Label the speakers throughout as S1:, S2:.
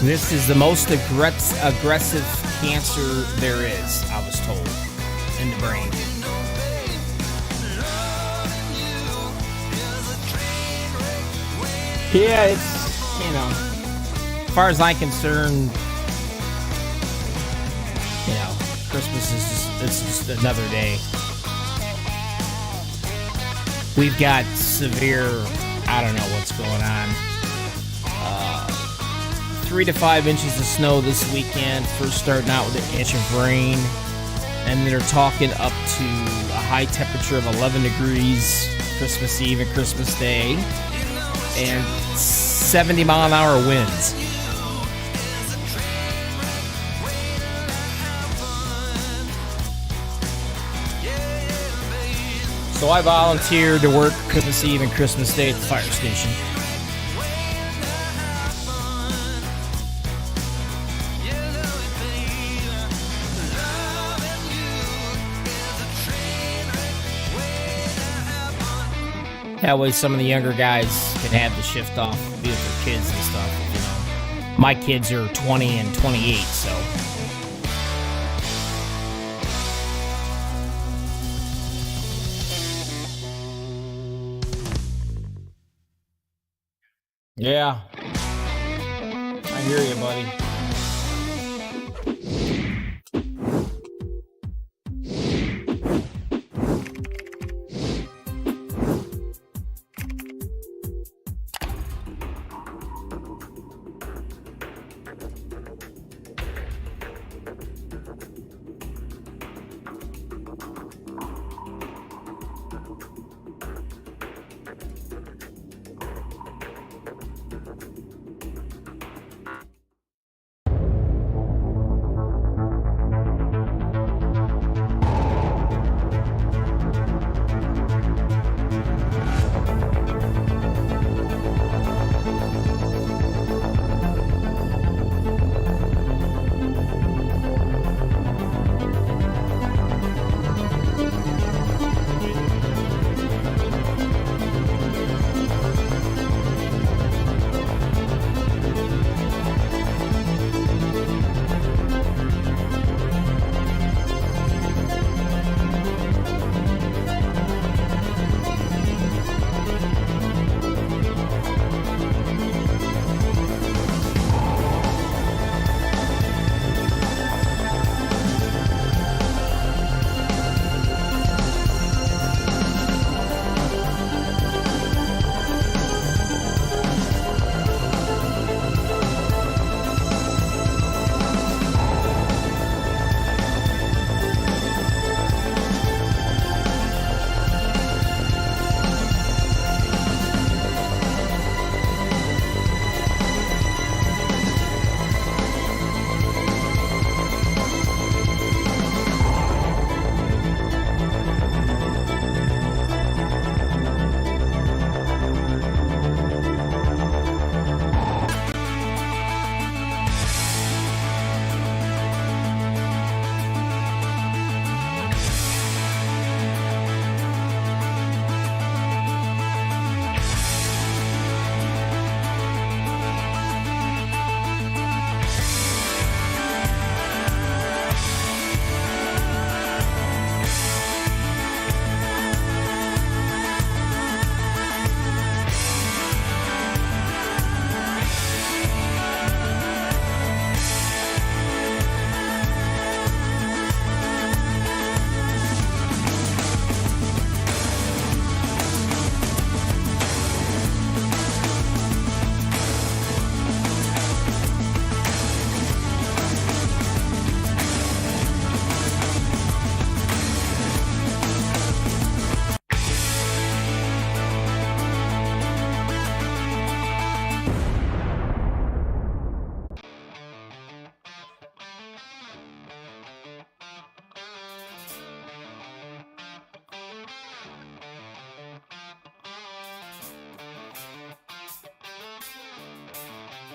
S1: This is the most aggressive cancer there is, I was told, in the brain. Yeah, it's, as far as I'm concerned, Christmas is just another day. We've got severe, I don't know what's going on. 3 to 5 inches of snow this weekend. First starting out with an inch of rain. And they're talking up to a high temperature of 11 degrees Christmas Eve and Christmas Day. And 70-mile-an-hour winds. So I volunteered to work Christmas Eve and Christmas Day at the fire station. That way some of the younger guys can have the shift off, be with their kids and stuff. My kids are 20 and 28, so. Yeah. I hear you, buddy.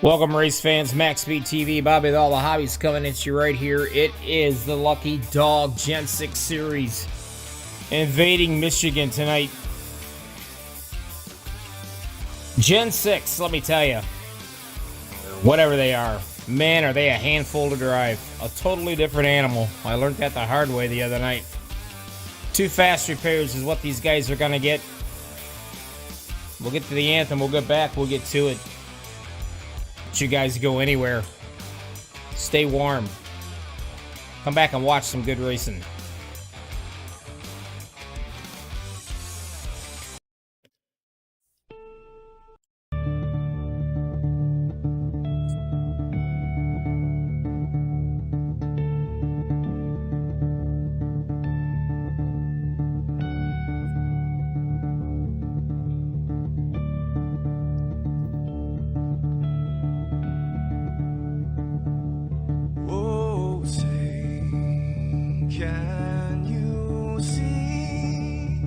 S1: Welcome, race fans. MaxspeedTV, Bobby with all the hobbies coming at you right here. It is the Lucky Dog Gen 6 Series invading Michigan tonight. Gen 6, let me tell you, whatever they are, Man, are they a handful to drive. A totally different animal. I learned that the hard way the other night. 2 fast repairs is what these guys are gonna get. We'll get to the anthem, we'll get back, we'll get to it. Let you guys go anywhere. Stay warm. Come back and watch some good racing.
S2: Can you see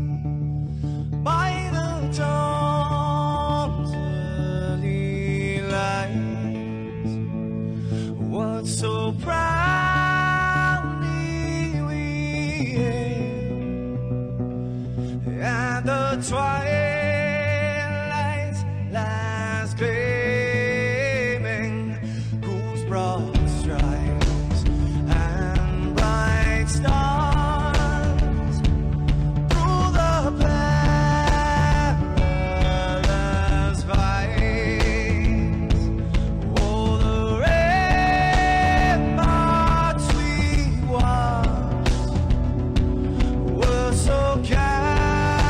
S2: by the dawn's early light what so proudly we hailed at the twilight's last gleaming, whose broad stripes and bright stars through the perilous fights, oh, the ramparts we watched were so gallant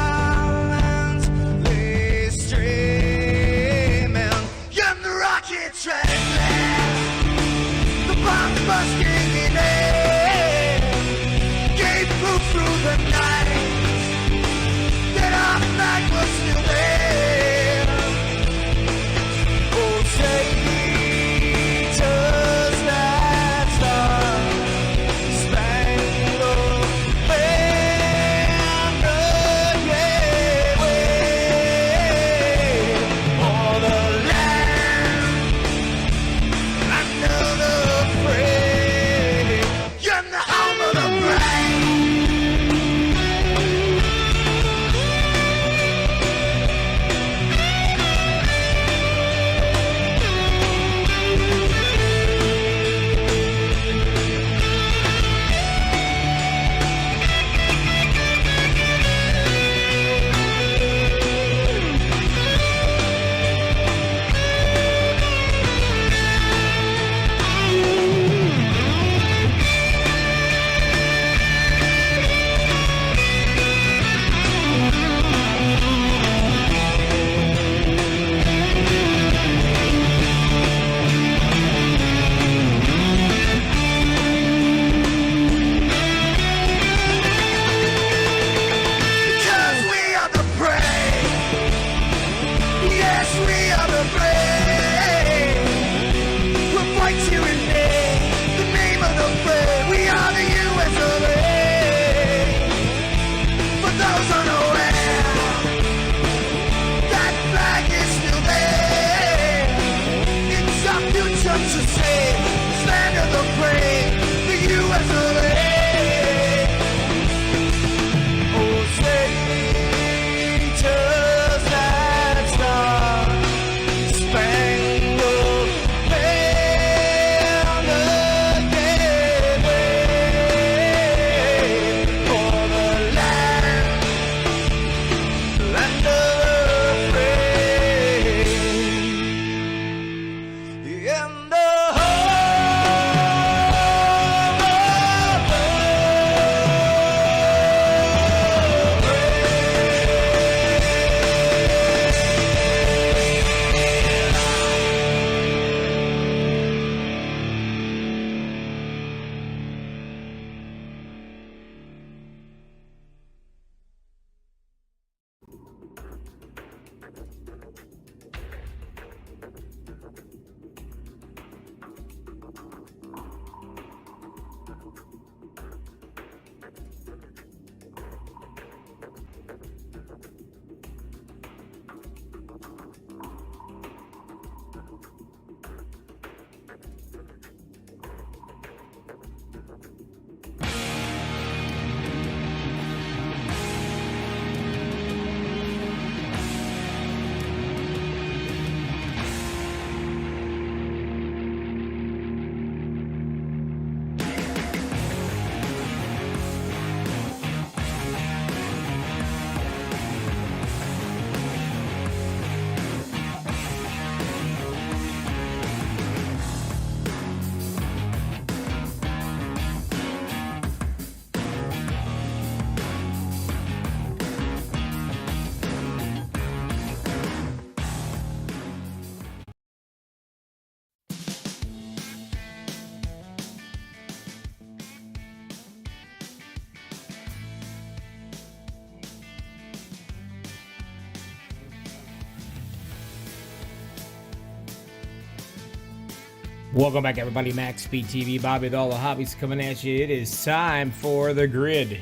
S1: Welcome back, everybody. MaxspeedTV, Bobby with all the hobbies coming at you. It is time for the grid.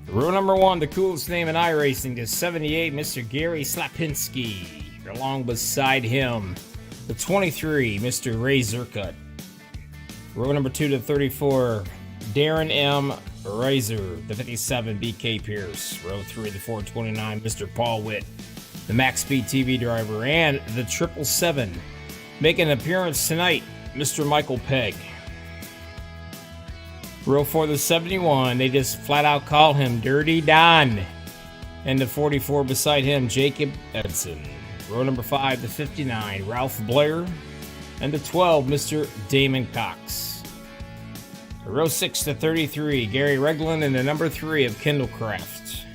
S1: Rule number 1, the coolest name in iRacing is 78, Mr. Gary Slapinski. Along beside him, the 23, Mr. Ray Zerkut. Rule number 2 to 34, Darren M. Razor, the 57, BK Pierce. Row 3, the 429, Mr. Paul Witt, the MaxspeedTV driver, and the 777, making an appearance tonight, Mr. Michael Pegg. Row 4, the 71, they just flat out call him Dirty Don. And the 44 beside him, Jacob Edson. Row number 5, the 59, Ralph Blair. And the 12, Mr. Damon Cox. Row 6 to 33, Gary Regland, and the number 3 of Kindlecraft.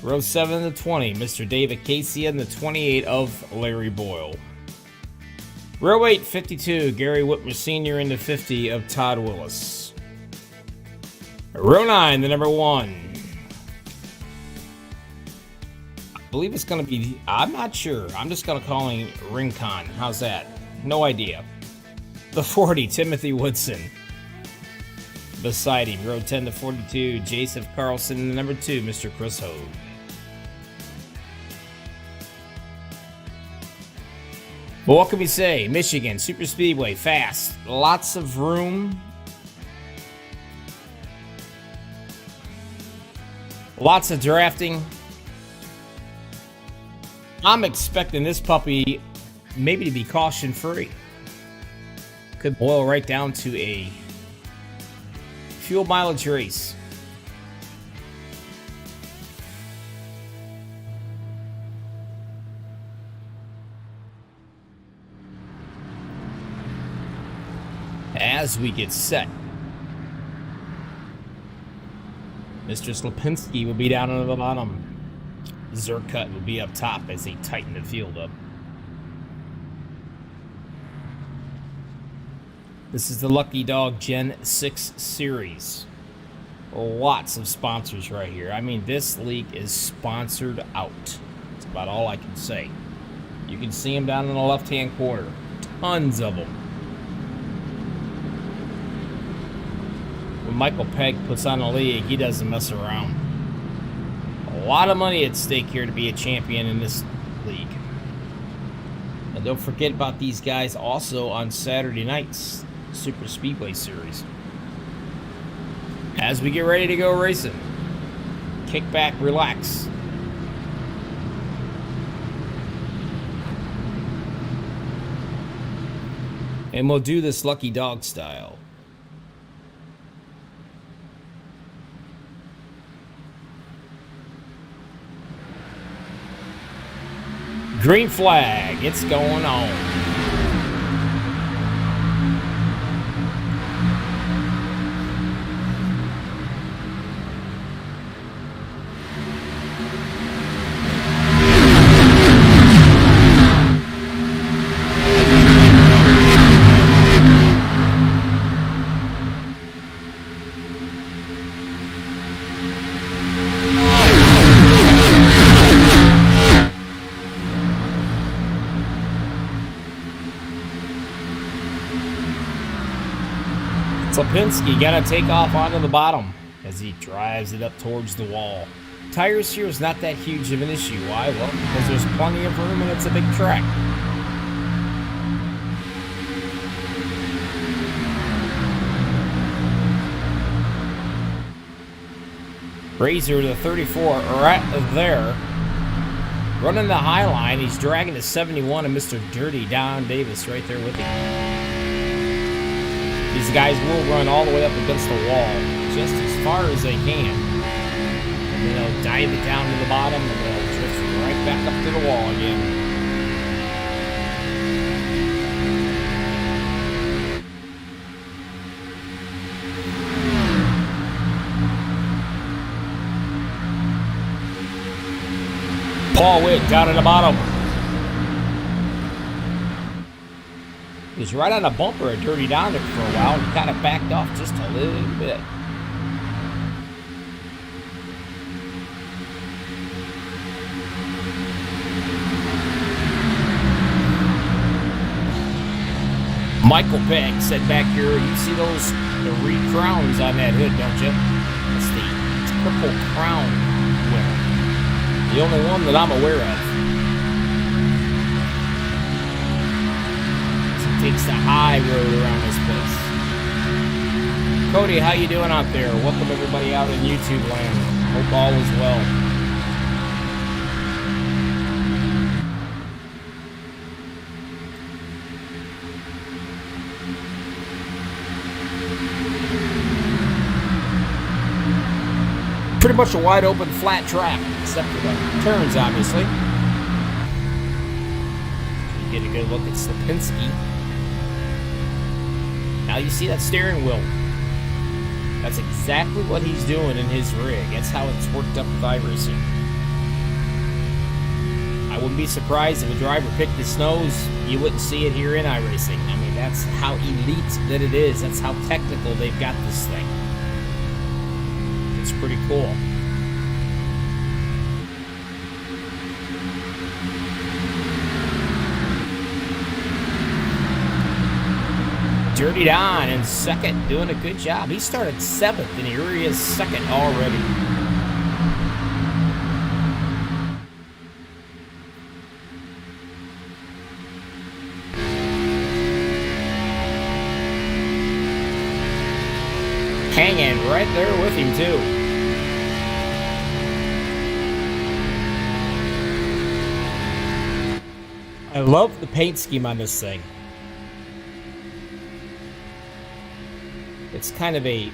S1: Row 7 to 20, Mr. David Casey, and the 28 of Larry Boyle. Row 8, 52, Gary Whitmer Sr., and the 50 of Todd Willis. Row 9, the number 1. I believe it's going to be, I'm not sure. I'm just going to call him Rincon. How's that? No idea. The 40, Timothy Woodson. Beside him, row 10 to 42, Joseph Carlson, and the number 2, Mr. Chris Hogue. But what can we say? Michigan, super speedway, fast, lots of room. Lots of drafting. I'm expecting this puppy maybe to be caution free. Could boil right down to a fuel mileage race. As we get set, Mr. Slapinski will be down on the bottom. Zerkut will be up top as they tighten the field up. This is the Lucky Dog Gen 6 series. Lots of sponsors right here. I mean, this league is sponsored out. That's about all I can say. You can see them down in the left-hand corner. Tons of them. When Michael Pegg puts on a league, he doesn't mess around. A lot of money at stake here to be a champion in this league. And don't forget about these guys also on Saturday nights, Super Speedway Series. As we get ready to go racing, kick back, relax. And we'll do this Lucky Dog style. Green flag, it's going on. Slapinski got to take off onto the bottom as he drives it up towards the wall. Tires here is not that huge of an issue. Why? Well, because there's plenty of room and it's a big track. Razor to 34 right there. Running the high line, he's dragging the 71 and Mr. Dirty Don Davis right there with him. These guys will run all the way up against the wall, just as far as they can. And then they'll dive it down to the bottom, and they'll drift right back up to the wall again. Paul Witt down at the bottom. He was right on a bumper at Dirty Don there for a while, and he kind of backed off just a little bit. Michael Pegg said back here, you see those three crowns on that hood, don't you? That's the Triple Crown winner. The only one that I'm aware of. So it takes the high road around this place. Cody, how you doing out there? Welcome everybody out in YouTube land. Hope all is well. Pretty much a wide open flat track, except for the turns, obviously. You get a good look at Slipinski. Now you see that steering wheel. That's exactly what he's doing in his rig. That's how it's worked up with iRacing. I wouldn't be surprised if a driver picked his snows, you wouldn't see it here in iRacing. I mean, that's how elite that it is. That's how technical they've got this thing. It's pretty cool. Dirty Don in second, doing a good job. He started 7th, and here he is 2nd already. Hanging right there with him, too. I love the paint scheme on this thing. It's kind of a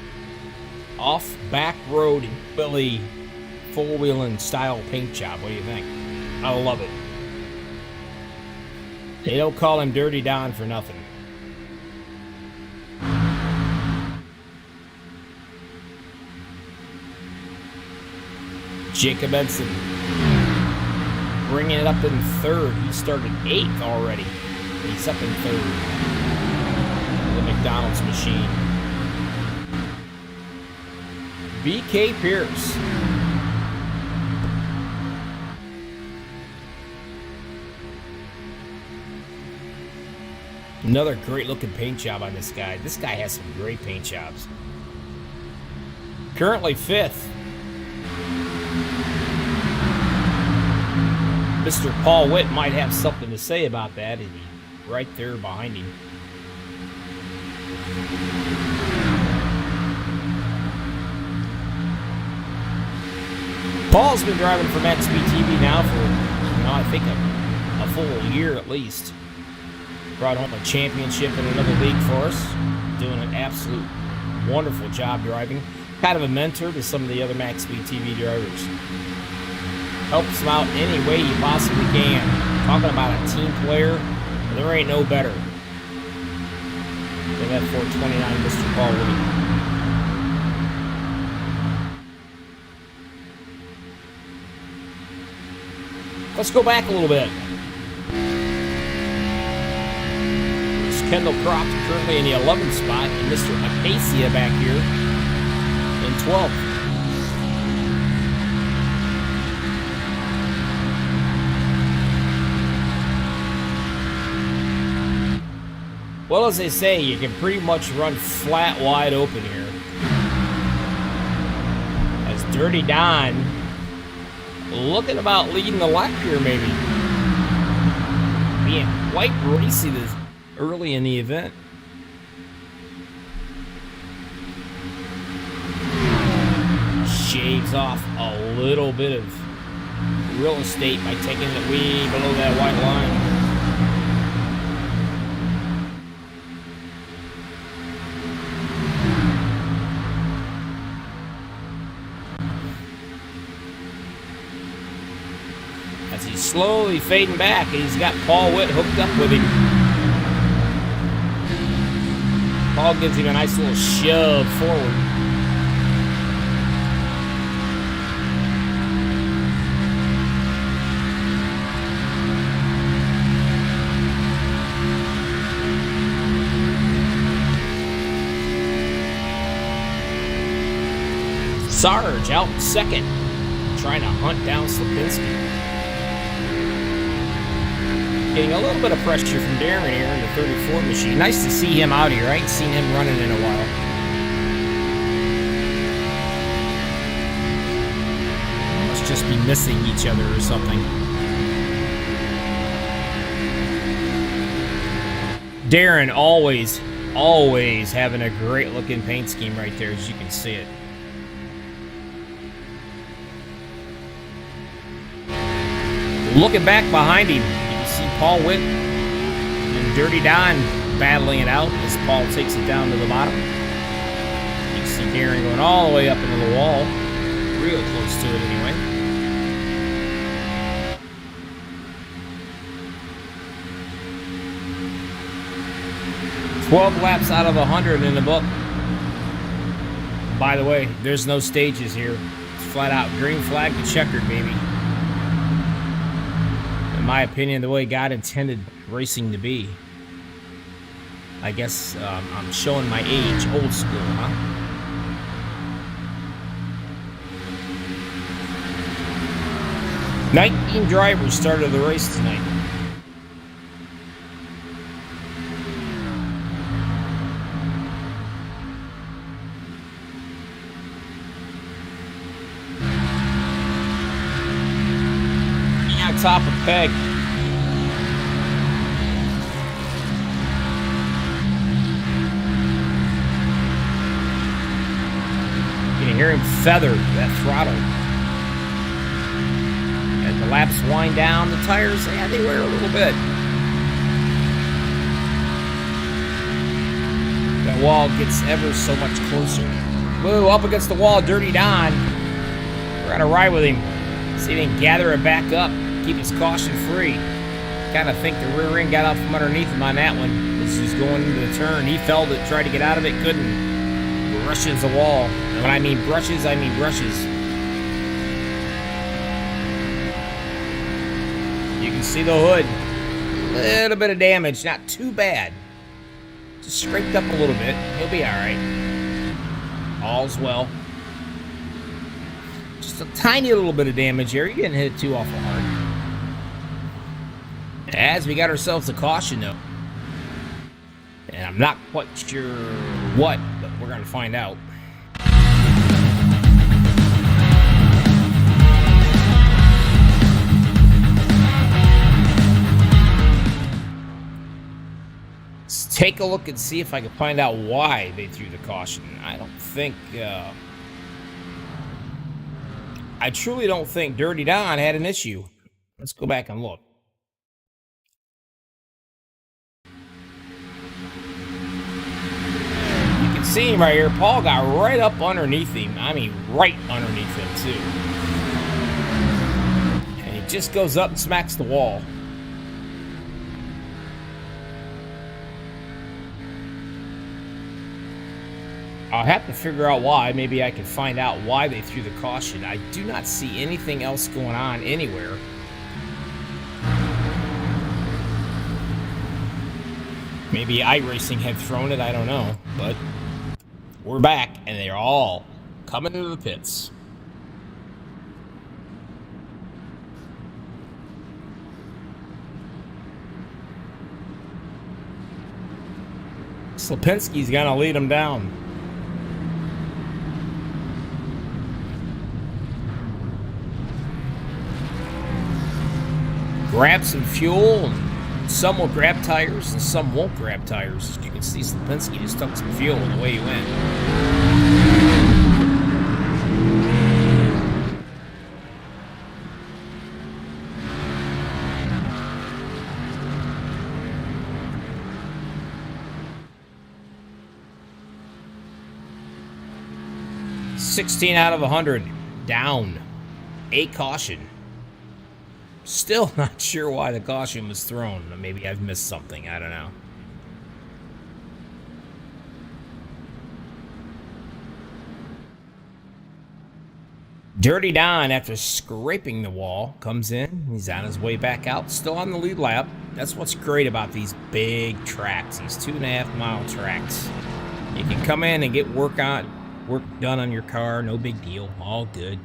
S1: off back road Billy four-wheeling style paint job. What do you think? I love it. They don't call him Dirty Don for nothing. Jacob Edson bringing it up in 3rd. He started 8th already. He's up in 3rd. The McDonald's machine. BK Pierce. Another great looking paint job on this guy. This guy has some great paint jobs. Currently 5th. Mr. Paul Witt might have something to say about that. He's right there behind him. Paul's been driving for MaxspeedTV now for, I think a full year at least. Brought home a championship in another league for us. Doing an absolute wonderful job driving. Kind of a mentor to some of the other MaxspeedTV drivers. Helps them out any way you possibly can. Talking about a team player, there ain't no better than that 429 Mr. Paul Witt. Let's go back a little bit. There's Kendall Croft currently in the 11th spot, and Mr. Acacia back here in 12th. Well, as they say, you can pretty much run flat wide open here. As Dirty Don looking about leading the lap here, maybe. Being quite racy this early in the event. Shaves off a little bit of real estate by taking it way below that white line. He's slowly fading back, and he's got Paul Witt hooked up with him. Paul gives him a nice little shove forward. Sarge out in 2nd, trying to hunt down Slipinski. Getting a little bit of pressure from Darren here in the 34 machine. Nice to see him out here. I ain't seen him running in a while. Must just be missing each other or something. Darren always having a great looking paint scheme right there, as you can see it. Looking back behind him, you can see Paul Witt and Dirty Don battling it out as Paul takes it down to the bottom. You can see Darren going all the way up into the wall, real close to it anyway. "12 laps out of 100 in the book." By the way, there's no stages here. It's flat out green flag to checkered, baby. In my opinion, the way God intended racing to be. I guess I'm showing my age, old school, huh? "19 drivers started the race tonight. Top of peg. You can hear him feather that throttle. As the laps wind down, the tires, yeah, they wear a little bit. That wall gets ever so much closer. Whoa, up against the wall, Dirty Don. We're gonna ride with him. See if he can gather it back up. Keep his caution free. Kind of think the rear end got out from underneath him on that one. As he's going into the turn, he felt it, tried to get out of it, couldn't. Brushes the wall. And when I mean brushes, I mean brushes. You can see the hood. A little bit of damage, not too bad. Just scraped up a little bit. He'll be all right. All's well. Just a tiny little bit of damage here. You didn't hit it too awful hard. As we got ourselves a caution, though. And I'm not quite sure what, but we're going to find out. Let's take a look and see if I can find out why they threw the caution. I don't think... I truly don't think Dirty Don had an issue. Let's go back and look. See him right here. Paul got right up underneath him. I mean, right underneath him, too. And he just goes up and smacks the wall. I'll have to figure out why. Maybe I can find out why they threw the caution. I do not see anything else going on anywhere. Maybe iRacing had thrown it. I don't know. But... we're back, and they're all coming into the pits. Slipinski's gonna lead them down. Grab some fuel. Some will grab tires, and some won't grab tires. You can see Slipinski just took some fuel and away he went. $16 out of 100. Down. A caution. Still not sure why the caution was thrown. Maybe I've missed something. I don't know. Dirty Don, after scraping the wall, comes in. He's on his way back out. Still on the lead lap. That's what's great about these big tracks. These 2.5 mile tracks. You can come in and get work done on your car. No big deal. All good.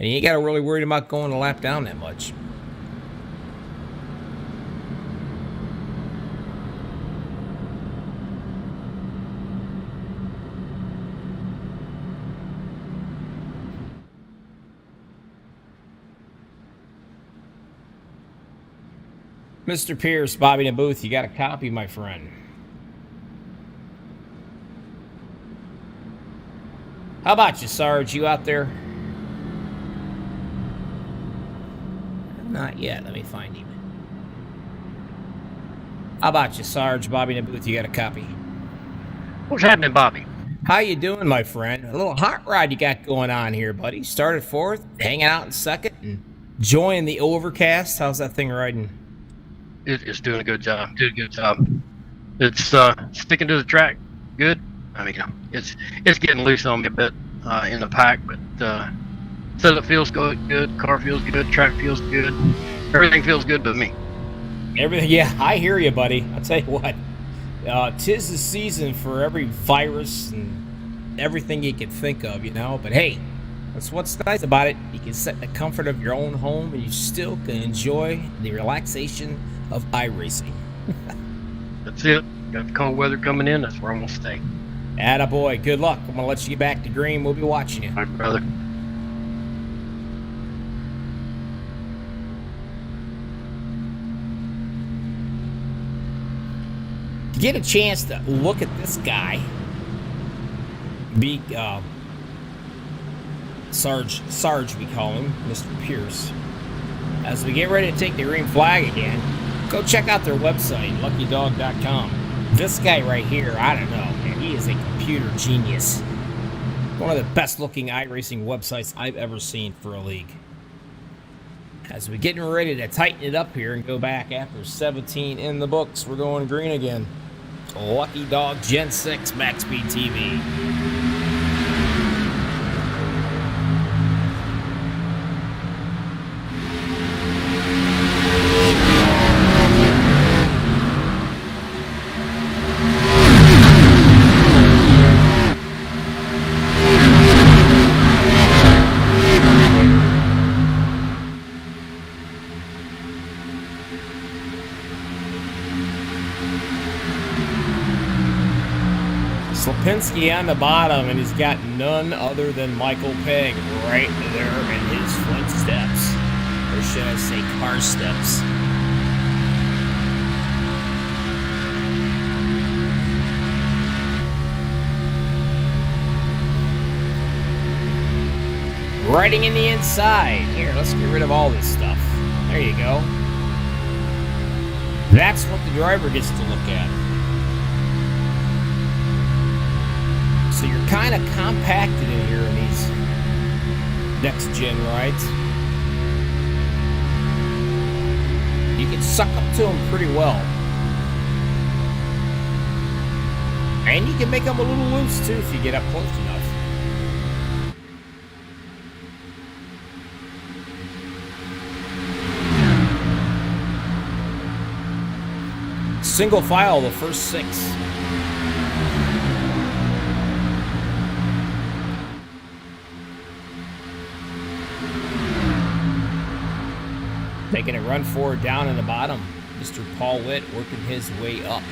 S1: And you ain't got to really worry about going a lap down that much. Mr. Pierce, Bobby in the booth, you got a copy, my friend. How about you, Sarge? You out there? Not yet. Let me find him. How about you, Sarge? Bobby in the booth, you got a copy.
S3: What's happening, Bobby?
S1: How you doing, my friend? A little hot rod you got going on here, buddy. Started fourth, hanging out in second, and enjoying the overcast. How's that thing riding?
S3: It's doing a good job. Doing a good job. It's sticking to the track. Good. I mean, it's getting loose on me a bit in the pack, but setup feels good. Car feels good. Track feels good. Everything feels good but me.
S1: Everything, yeah, I hear you, buddy. I'll tell you what. 'Tis the season for every virus and everything you can think of, you know. But hey, that's what's nice about it. You can sit in the comfort of your own home, and you still can enjoy the relaxation of iRacing.
S3: That's it. Got the cold weather coming in. That's where I'm gonna stay.
S1: Attaboy. Good luck. I'm gonna let you get back to green. We'll be watching you.
S3: My brother.
S1: To get a chance to look at this guy, Sarge we call him, Mr. Pierce, as we get ready to take the green flag again, go check out their website, luckydog.com. This guy right here, I don't know, man, he is a computer genius. One of the best looking iRacing websites I've ever seen for a league. As we're getting ready to tighten it up here and go back after 17 in the books, we're going green again. Lucky Dog Gen 6 MaxspeedTV. Slapinski on the bottom, and he's got none other than Michael Pegg right there in his footsteps. Or should I say car steps. Riding in the inside. Here, let's get rid of all this stuff. There you go. That's what the driver gets to look at. So you're kind of compacted in here in these next-gen rides. You can suck up to them pretty well. And you can make them a little loose, too, if you get up close enough. Single file, the first 6. Taking a run forward down in the bottom. Mr. Paul Witt working his way up.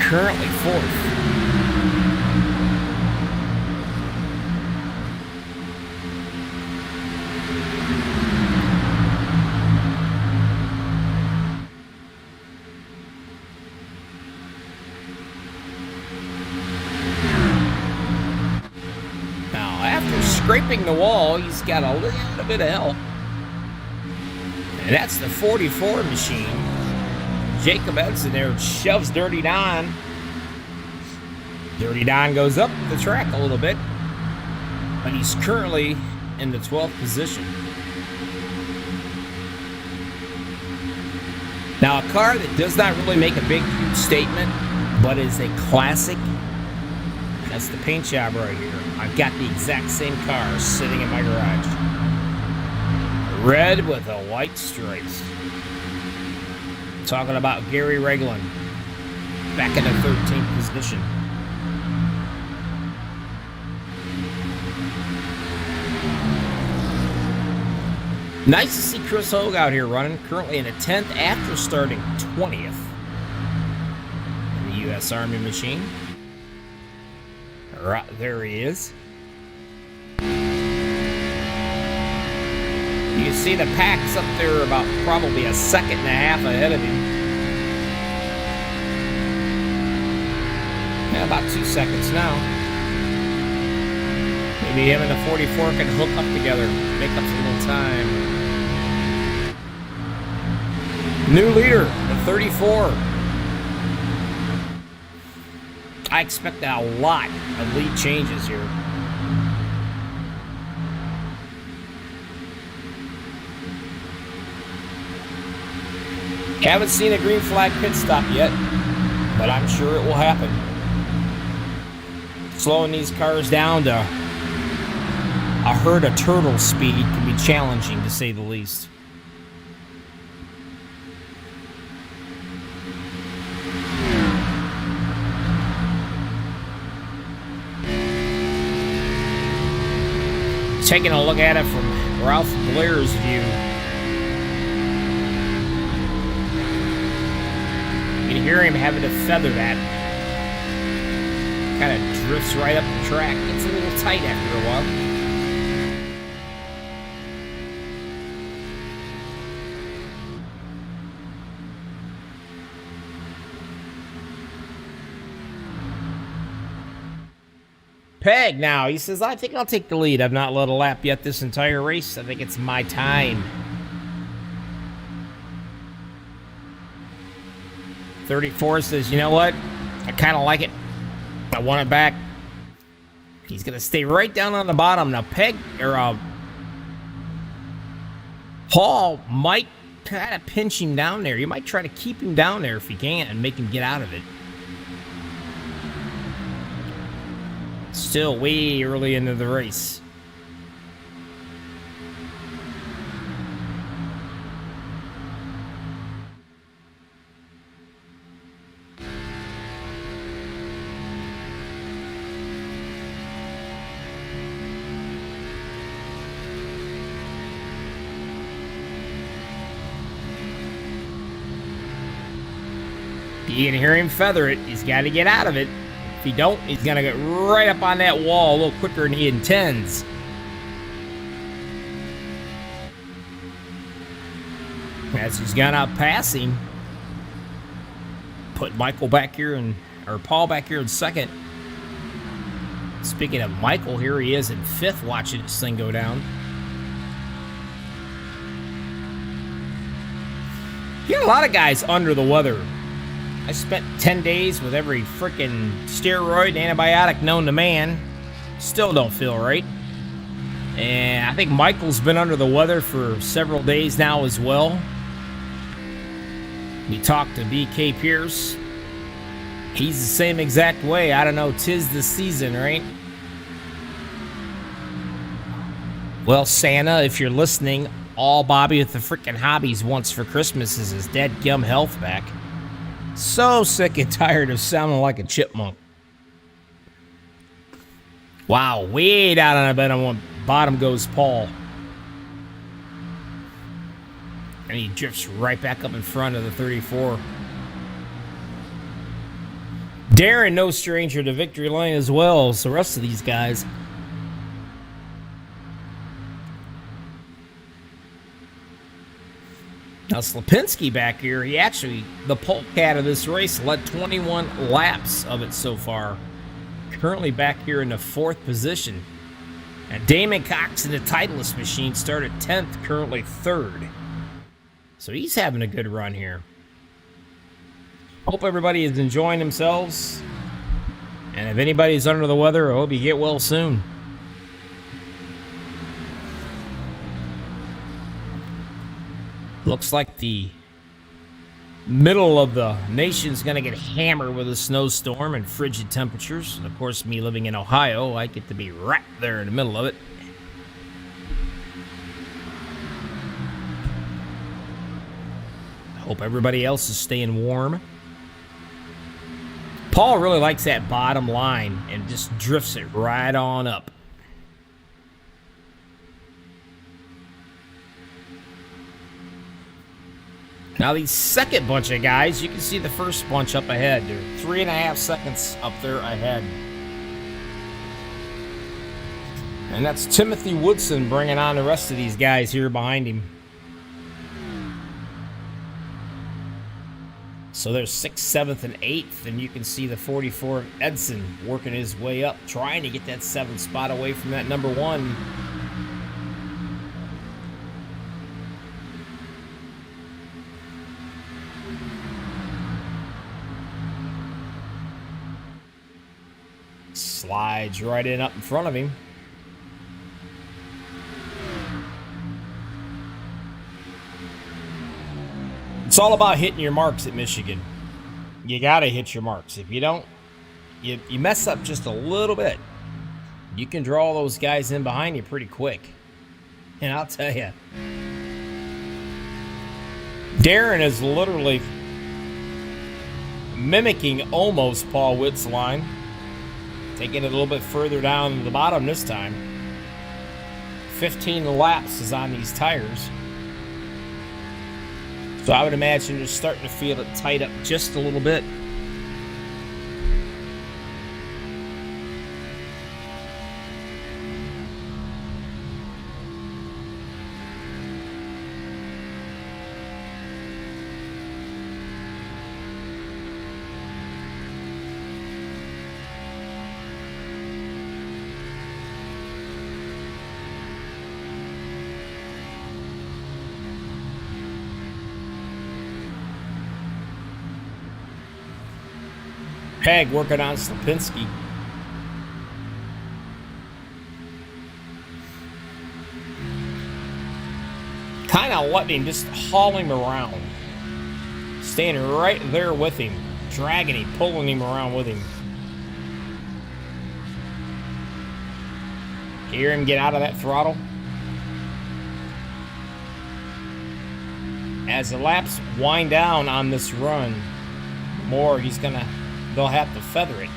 S1: Currently 4th. Now, after scraping the wall, he's got a little bit of help. And that's the 44 machine. Jacob Edson there shoves Dirty Don. Dirty Don goes up the track a little bit, but he's currently in the 12th position. Now, a car that does not really make a big statement, but is a classic, that's the paint job right here. I've got the exact same car sitting in my garage. Red with the white stripes. Talking about Gary Reglan. Back in the 13th position. Nice to see Chris Hogue out here running. Currently in the 10th after starting 20th. In the U.S. Army machine. Right, there he is. You can see the pack's up there about probably a second and a half ahead of him. Yeah, about 2 seconds now. Maybe him and the 44 can hook up together, make up a little time. New leader, the 34. I expect a lot of lead changes here. Haven't seen a green flag pit stop yet, but I'm sure it will happen. Slowing these cars down to a herd of turtle speed can be challenging, to say the least. Taking a look at it from Ralph Blair's view. You can hear him having to feather that. Kind of drifts right up the track. It's a little tight after a while. Peg now, he says, I think I'll take the lead. I've not led a lap yet this entire race. I think it's my time. 34 says, you know what? I kind of like it. I want it back. He's going to stay right down on the bottom. Now, Peg, or Paul might kind of pinch him down there. You might try to keep him down there if you can and make him get out of it. Still way early into the race. You can hear him feather it. He's got to get out of it. If he don't, he's going to get right up on that wall a little quicker than he intends. As he's gonna pass him, put Michael back here or Paul back here in second. Speaking of Michael, here he is in fifth watching this thing go down. You got a lot of guys under the weather. I spent 10 days with every freaking steroid and antibiotic known to man. Still don't feel right. And I think Michael's been under the weather for several days now as well. We talked to BK Pierce. He's the same exact way. I don't know, 'tis the season, right? Well, Santa, if you're listening, all Bobby with the freaking hobbies wants for Christmas is his dadgum health back. So sick and tired of sounding like a chipmunk. Wow, way down on the bottom goes Paul. And he drifts right back up in front of the 34. Darren, no stranger to victory lane as well as the rest of these guys. Now, Slapinski back here, he actually, the polecat of this race, led 21 laps of it so far. Currently back here in the 4th position. And Damon Cox in the Titleist machine started 10th, currently 3rd. So he's having a good run here. Hope everybody is enjoying themselves. And if anybody's under the weather, I hope you get well soon. Looks like the middle of the nation's going to get hammered with a snowstorm and frigid temperatures. And of course, me living in Ohio, I get to be right there in the middle of it. Hope everybody else is staying warm. Paul really likes that bottom line and just drifts it right on up. Now, the second bunch of guys, you can see the first bunch up ahead. They're 3.5 seconds up there ahead. And that's Timothy Woodson bringing on the rest of these guys here behind him. So there's 6th, 7th, and 8th, and you can see the 44 of Edson working his way up, trying to get that 7th spot away from that number 1. Slides right in up in front of him. It's all about hitting your marks at Michigan. You got to hit your marks. If you don't, you mess up just a little bit, you can draw those guys in behind you pretty quick. And I'll tell you, Darren is literally mimicking almost Paul Witt's line, taking it a little bit further down to the bottom this time. 15 laps is on these tires. So I would imagine you're starting to feel it tight up just a little bit. Peg working on Slapinski. Kind of letting him, just haul him around. Staying right there with him. Dragging him, pulling him around with him. Hear him get out of that throttle. As the laps wind down on this run, more they'll have to feather it.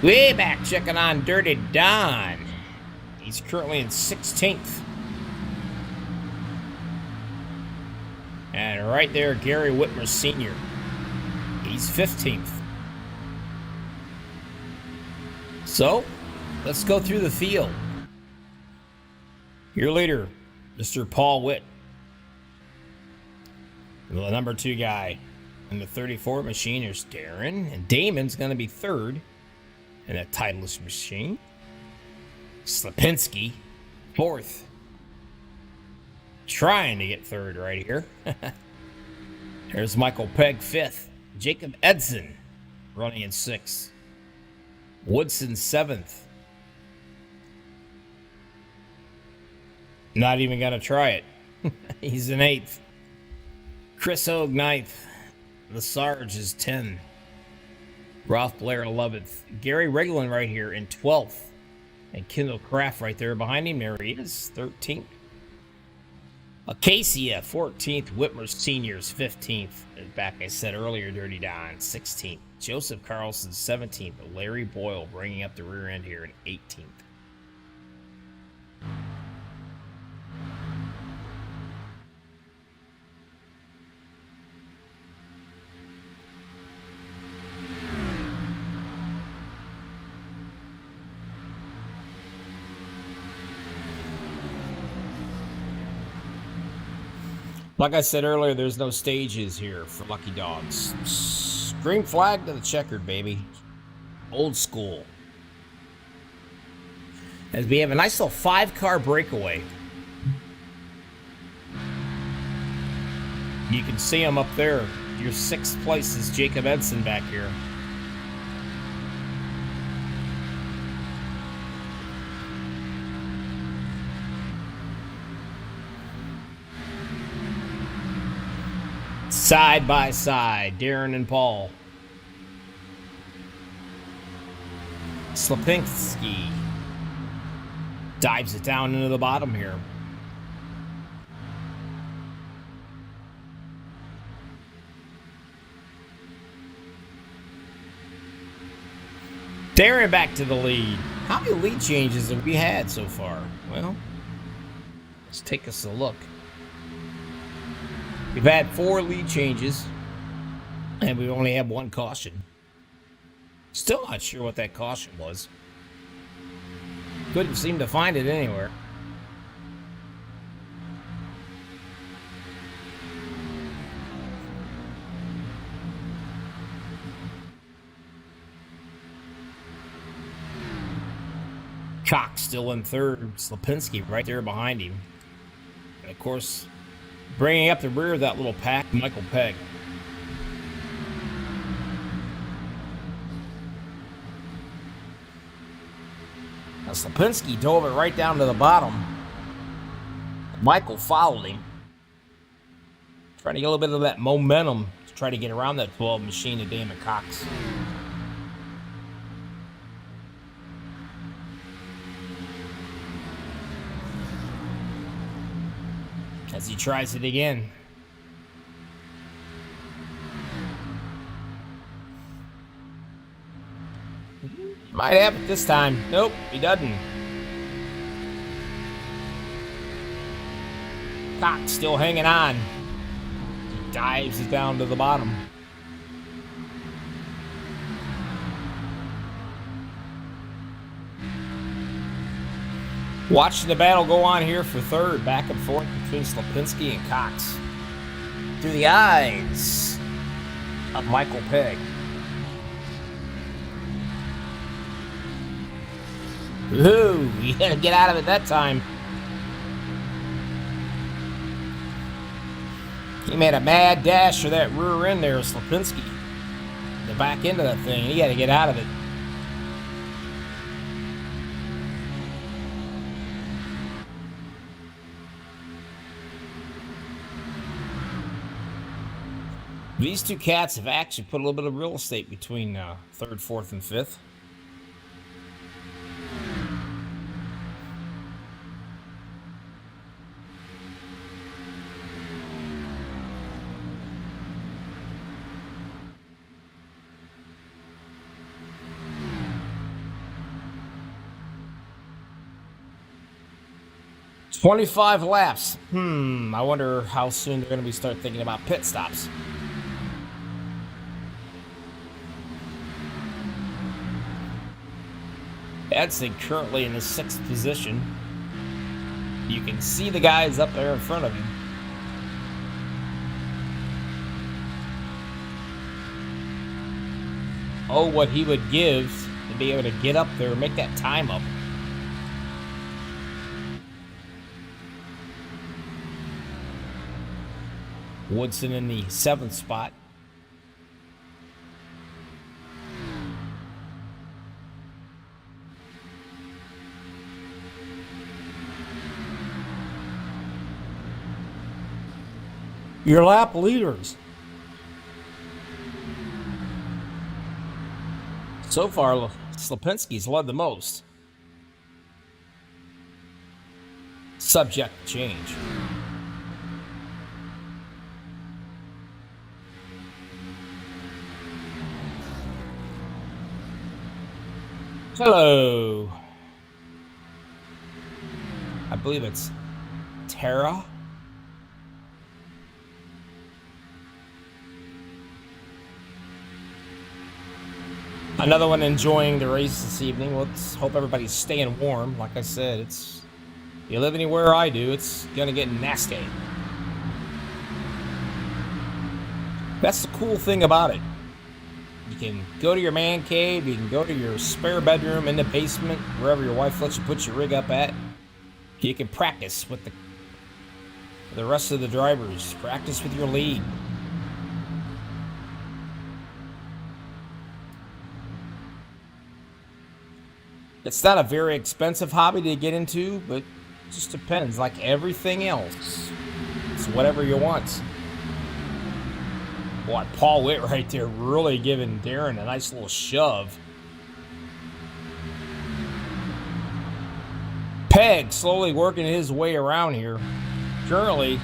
S1: Way back checking on Dirty Don. He's currently in 16th. And right there, Gary Whitmer Sr. He's 15th. So, let's go through the field. Your leader, Mr. Paul Witt, the number 2 guy. In the 34 machine, there's Darren. And Damon's going to be 3rd in that Titleist machine. Slapinski, 4th. Trying to get 3rd right here. There's Michael Pegg, 5th. Jacob Edson running in 6th. Woodson, 7th. Not even going to try it. He's in 8th. Chris Hogue, 9th. The Sarge is 10. Ralph Blair, 11th. Gary Regland right here in 12th. And Kendall Kraft right there behind him. There he is, 13th. Acacia, 14th. Whitmer Seniors, 15th. And back, I said earlier, Dirty Don, 16th. Joseph Carlson, 17th. Larry Boyle bringing up the rear end here in 18th. Like I said earlier, there's no stages here for Lucky Dogs. Green flag to the checkered, baby. Old school. As we have a nice little 5-car breakaway. You can see him up there. Your 6th place is Jacob Edson back here. Side by side, Darren and Paul. Slapinski dives it down into the bottom here. Darren back to the lead. How many lead changes have we had so far? Well, let's take us a look. We've had 4 lead changes. And we only have one caution. Still not sure what that caution was. Couldn't seem to find it anywhere. Cox still in third. Slapinski right there behind him. And of course, bringing up the rear of that little pack, Michael Pegg. Now Slapinski dove it right down to the bottom. Michael followed him. Trying to get a little bit of that momentum to try to get around that 12 machine of Damon Cox. As he tries it again. Might have it this time. Nope, he doesn't. Cox still hanging on. He dives it down to the bottom. Watching the battle go on here for third, back and forth between Slapinski and Cox. Through the eyes of Michael Pegg. Ooh, he had to get out of it that time. He made a mad dash for that rear end there, Slapinski. The back end of that thing, he had to get out of it. These two cats have actually put a little bit of real estate between third, fourth, and fifth. "25 laps. I wonder how soon they're going to start thinking about pit stops." Edson currently in the 6th position. You can see the guys up there in front of him. Oh, what he would give to be able to get up there and make that time up. Woodson in the 7th spot. Your lap leaders. So far, Slapinski's led the most. Subject to change. Hello. I believe it's Tara. Another one enjoying the race this evening. Let's hope everybody's staying warm. Like I said, if you live anywhere I do, it's gonna get nasty. That's the cool thing about it. You can go to your man cave, you can go to your spare bedroom in the basement, wherever your wife lets you put your rig up at. You can practice with the rest of the drivers. Practice with your lead. It's not a very expensive hobby to get into, but it just depends. Like everything else, it's whatever you want. Boy, Paul Witt right there really giving Darren a nice little shove. Pegg slowly working his way around here. Currently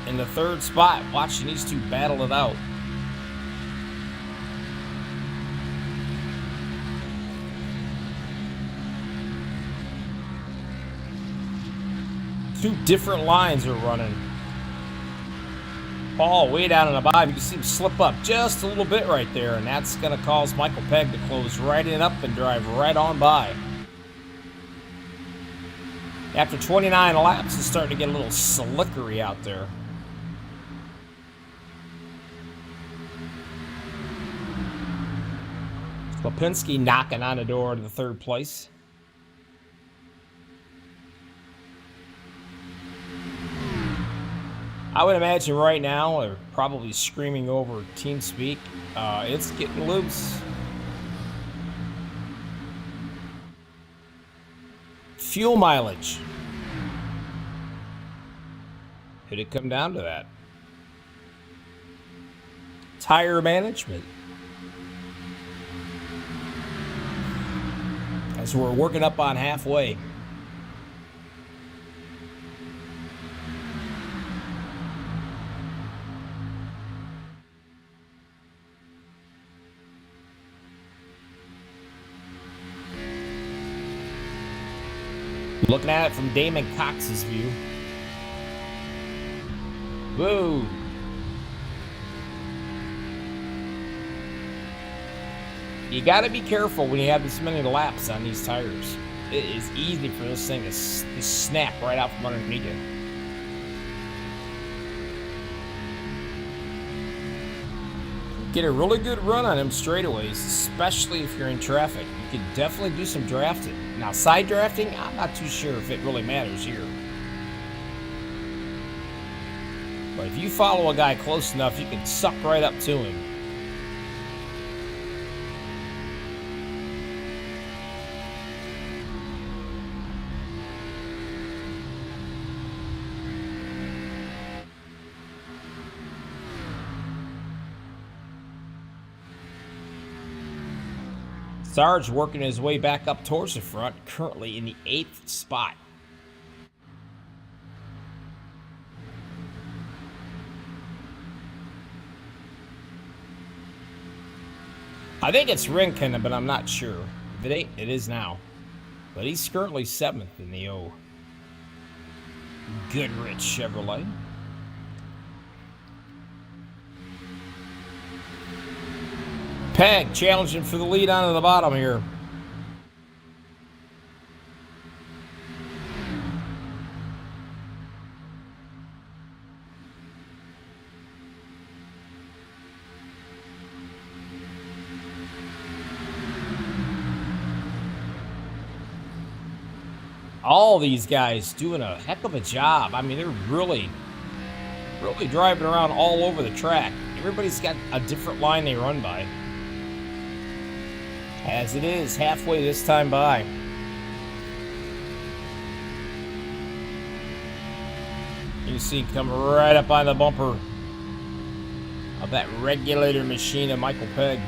S1: in the 3rd spot, watching these two battle it out. Two different lines are running. Paul way down on the bottom. You can see him slip up just a little bit right there, and that's going to cause Michael Pegg to close right in up and drive right on by. After 29 laps, it's starting to get a little slickery out there. Lipinski knocking on the door to the third place. I would imagine right now they're probably screaming over TeamSpeak. It's getting loose. Fuel mileage. Could it come down to that? Tire management. As we're working up on halfway. Looking at it from Damon Cox's view. Whoa. You got to be careful when you have this many laps on these tires. It is easy for this thing to snap right out from underneath you. Get a really good run on them straightaways, especially if you're in traffic. You can definitely do some drafting. Now, side drafting, I'm not too sure if it really matters here. But if you follow a guy close enough, you can suck right up to him. Sarge working his way back up towards the front, currently in the 8th spot. I think it's Rinkin, but I'm not sure. If it ain't, it is now. But he's currently 7th in the Goodrich Chevrolet. Pegg challenging for the lead onto the bottom here. All these guys doing a heck of a job. I mean, they're really driving around all over the track. Everybody's got a different line they run by. As it is, halfway this time by. You see come right up on the bumper of that regulator machine of Michael Pegg.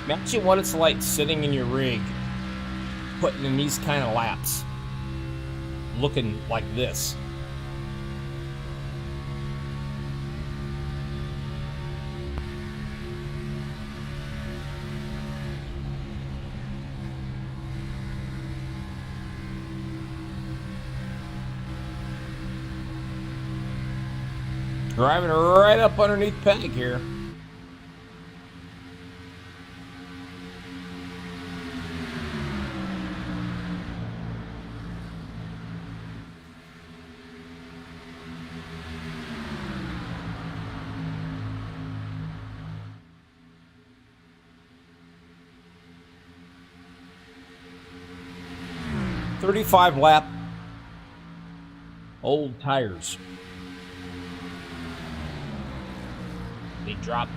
S1: Imagine what it's like sitting in your rig, putting in these kind of laps, looking like this. Driving right up underneath Pegg here. .35 lap old tires.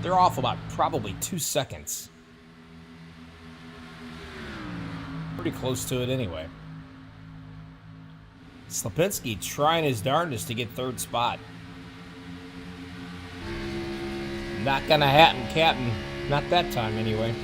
S1: They're off about probably 2 seconds. Pretty close to it anyway. Lipinski trying his darndest to get 3rd spot. Not gonna happen, Captain. Not that time anyway.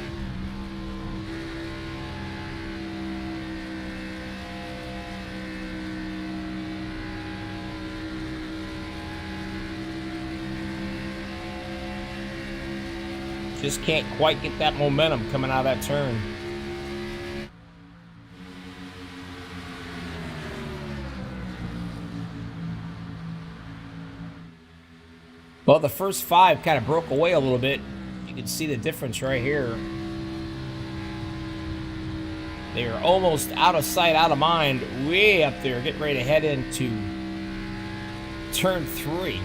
S1: Just can't quite get that momentum coming out of that turn. Well, the first 5 kind of broke away a little bit. You can see the difference right here. They are almost out of sight, out of mind, way up there, getting ready to head into turn 3.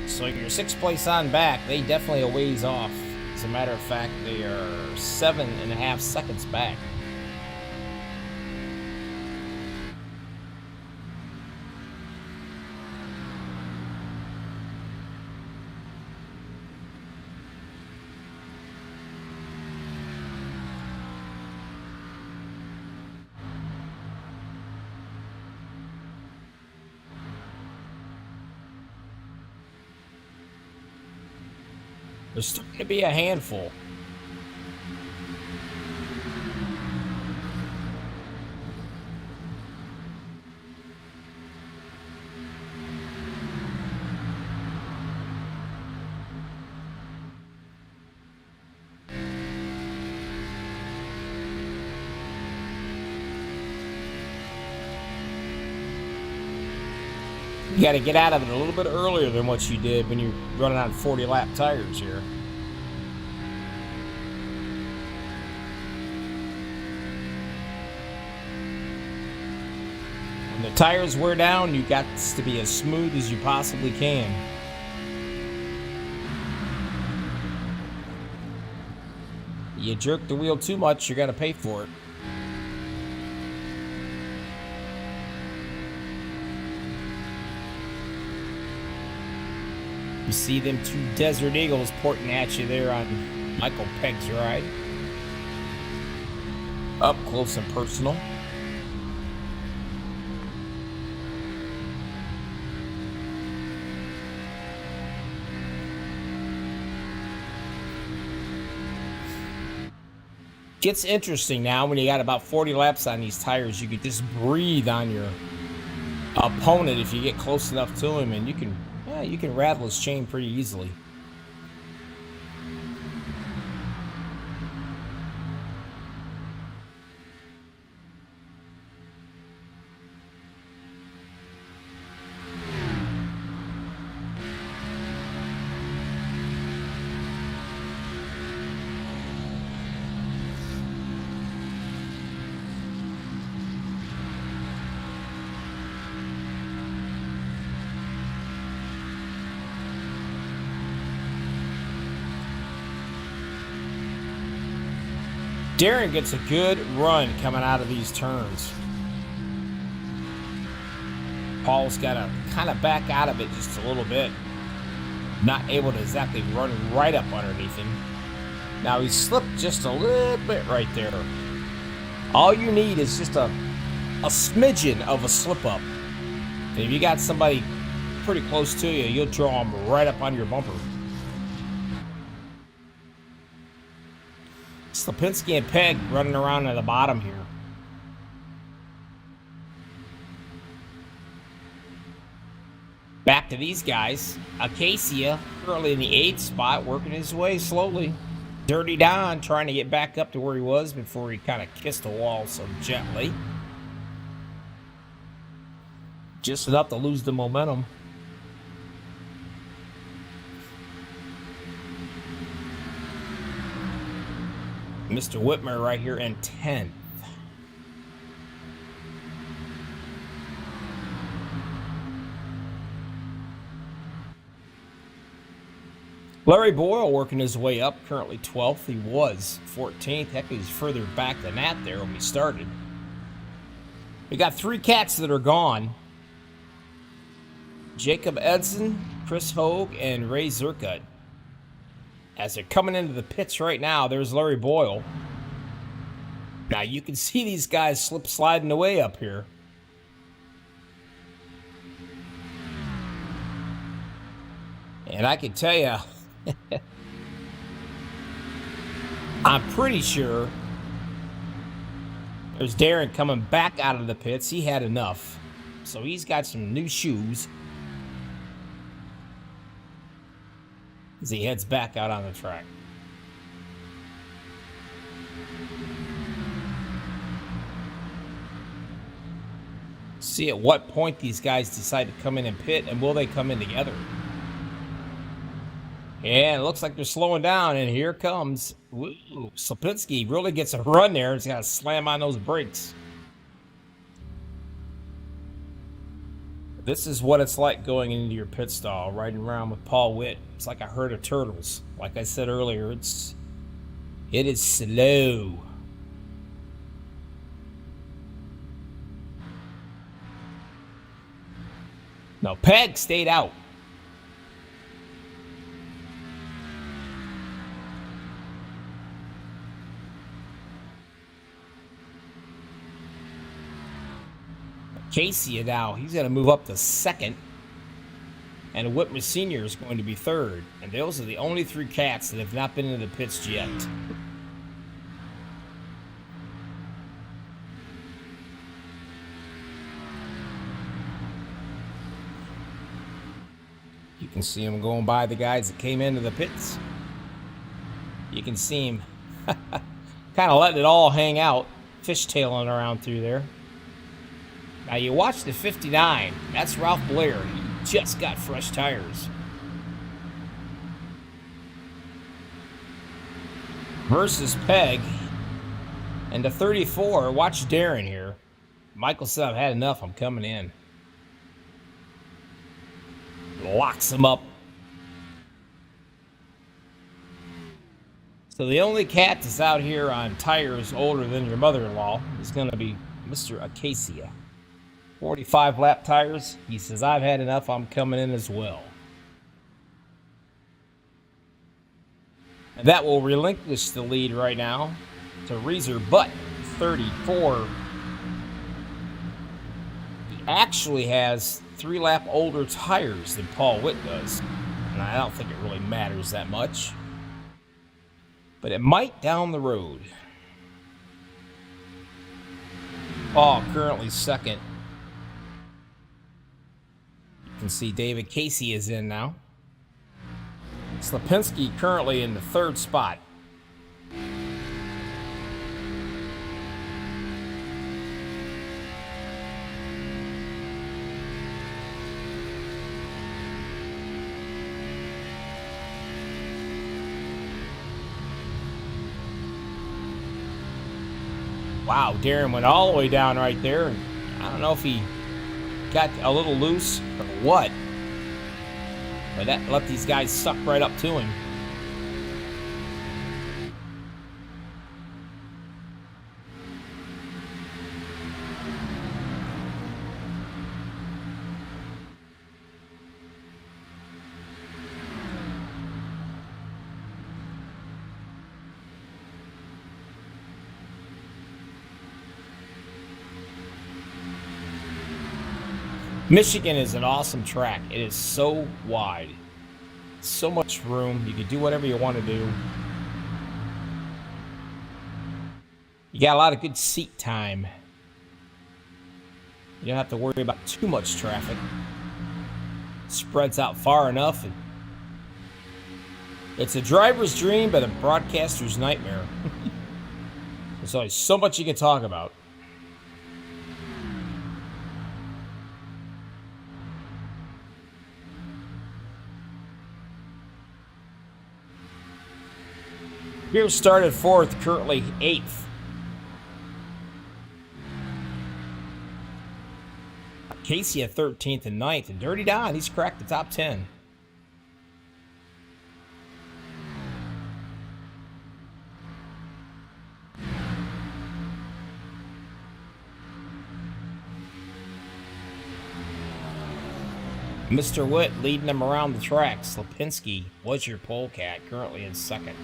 S1: So your 6th place on back, they definitely a ways off. As a matter of fact, they are 7.5 seconds back. There's starting to be a handful. You got to get out of it a little bit earlier than what you did when you're running on 40-lap tires here. When the tires wear down, you got to be as smooth as you possibly can. You jerk the wheel too much, you're going to pay for it. You see them 2 Desert Eagles pointing at you there on Michael Pegg's ride. Up close and personal. Gets interesting now when you got about 40 laps on these tires. You could just breathe on your opponent if you get close enough to him, and you can rattle his chain pretty easily. Darren gets a good run coming out of these turns. Paul's got to kind of back out of it just a little bit. Not able to exactly run right up underneath him. Now he slipped just a little bit right there. All you need is just a smidgen of a slip up. And if you got somebody pretty close to you, you'll draw them right up on your bumper. Lipinski and Pegg running around at the bottom here. Back to these guys. Acacia currently in the 8th spot, working his way slowly. Dirty Don trying to get back up to where he was before he kind of kissed the wall so gently. Just enough to lose the momentum. Mr. Whitmer right here in 10th. Larry Boyle working his way up, currently 12th. He was 14th. Heck, he's further back than that there when we started. We got 3 cats that are gone. Jacob Edson, Chris Hogue, and Ray Zerkut. As they're coming into the pits right now, there's Larry Boyle. Now you can see these guys sliding away up here. And I can tell you, I'm pretty sure there's Darren coming back out of the pits. He had enough. So he's got some new shoes. as he heads back out on the track. See at what point these guys decide to come in and pit, and will they come in together? And it looks like they're slowing down, and here comes Slipinski. Really gets a run there. He's got to slam on those brakes. This is what it's like going into your pit stall, riding around with Paul Witt. It's like a herd of turtles. Like I said earlier, it is slow. No, Peg stayed out. Casey now, he's going to move up to second. And Whitmer Sr. is going to be third. And those are the only three cats that have not been into the pits yet. You can see him going by the guys that came into the pits. You can see him kind of letting it all hang out, fishtailing around through there. Now you watch the 59. That's Ralph Blair. He just got fresh tires. Versus Peg. And the 34, watch Darren here. Michael said, I've had enough, I'm coming in. Locks him up. So the only cat that's out here on tires older than your mother-in-law is going to be Mr. Acacia. 45 lap tires. He says, I've had enough, I'm coming in as well. And that will relinquish the lead right now to Reeser Butt, 34. He actually has 3 lap older tires than Paul Witt does. And I don't think it really matters that much. But it might down the road. Paul currently second. You can see David Casey is in now. Slipinski currently in the third spot. Wow, Darren went all the way down right there. And I don't know if he got a little loose or what. But that let these guys suck right up to him. Michigan is an awesome track. It is so wide. So much room. You can do whatever you want to do. You got a lot of good seat time. You don't have to worry about too much traffic. It spreads out far enough. And it's a driver's dream, but a broadcaster's nightmare. There's always so much you can talk about. Here started fourth, currently 8th. Casey at 13th and 9th. And Dirty Don, he's cracked the top 10. Mr. Witt leading him around the track. Slipinski was your polecat, currently in second.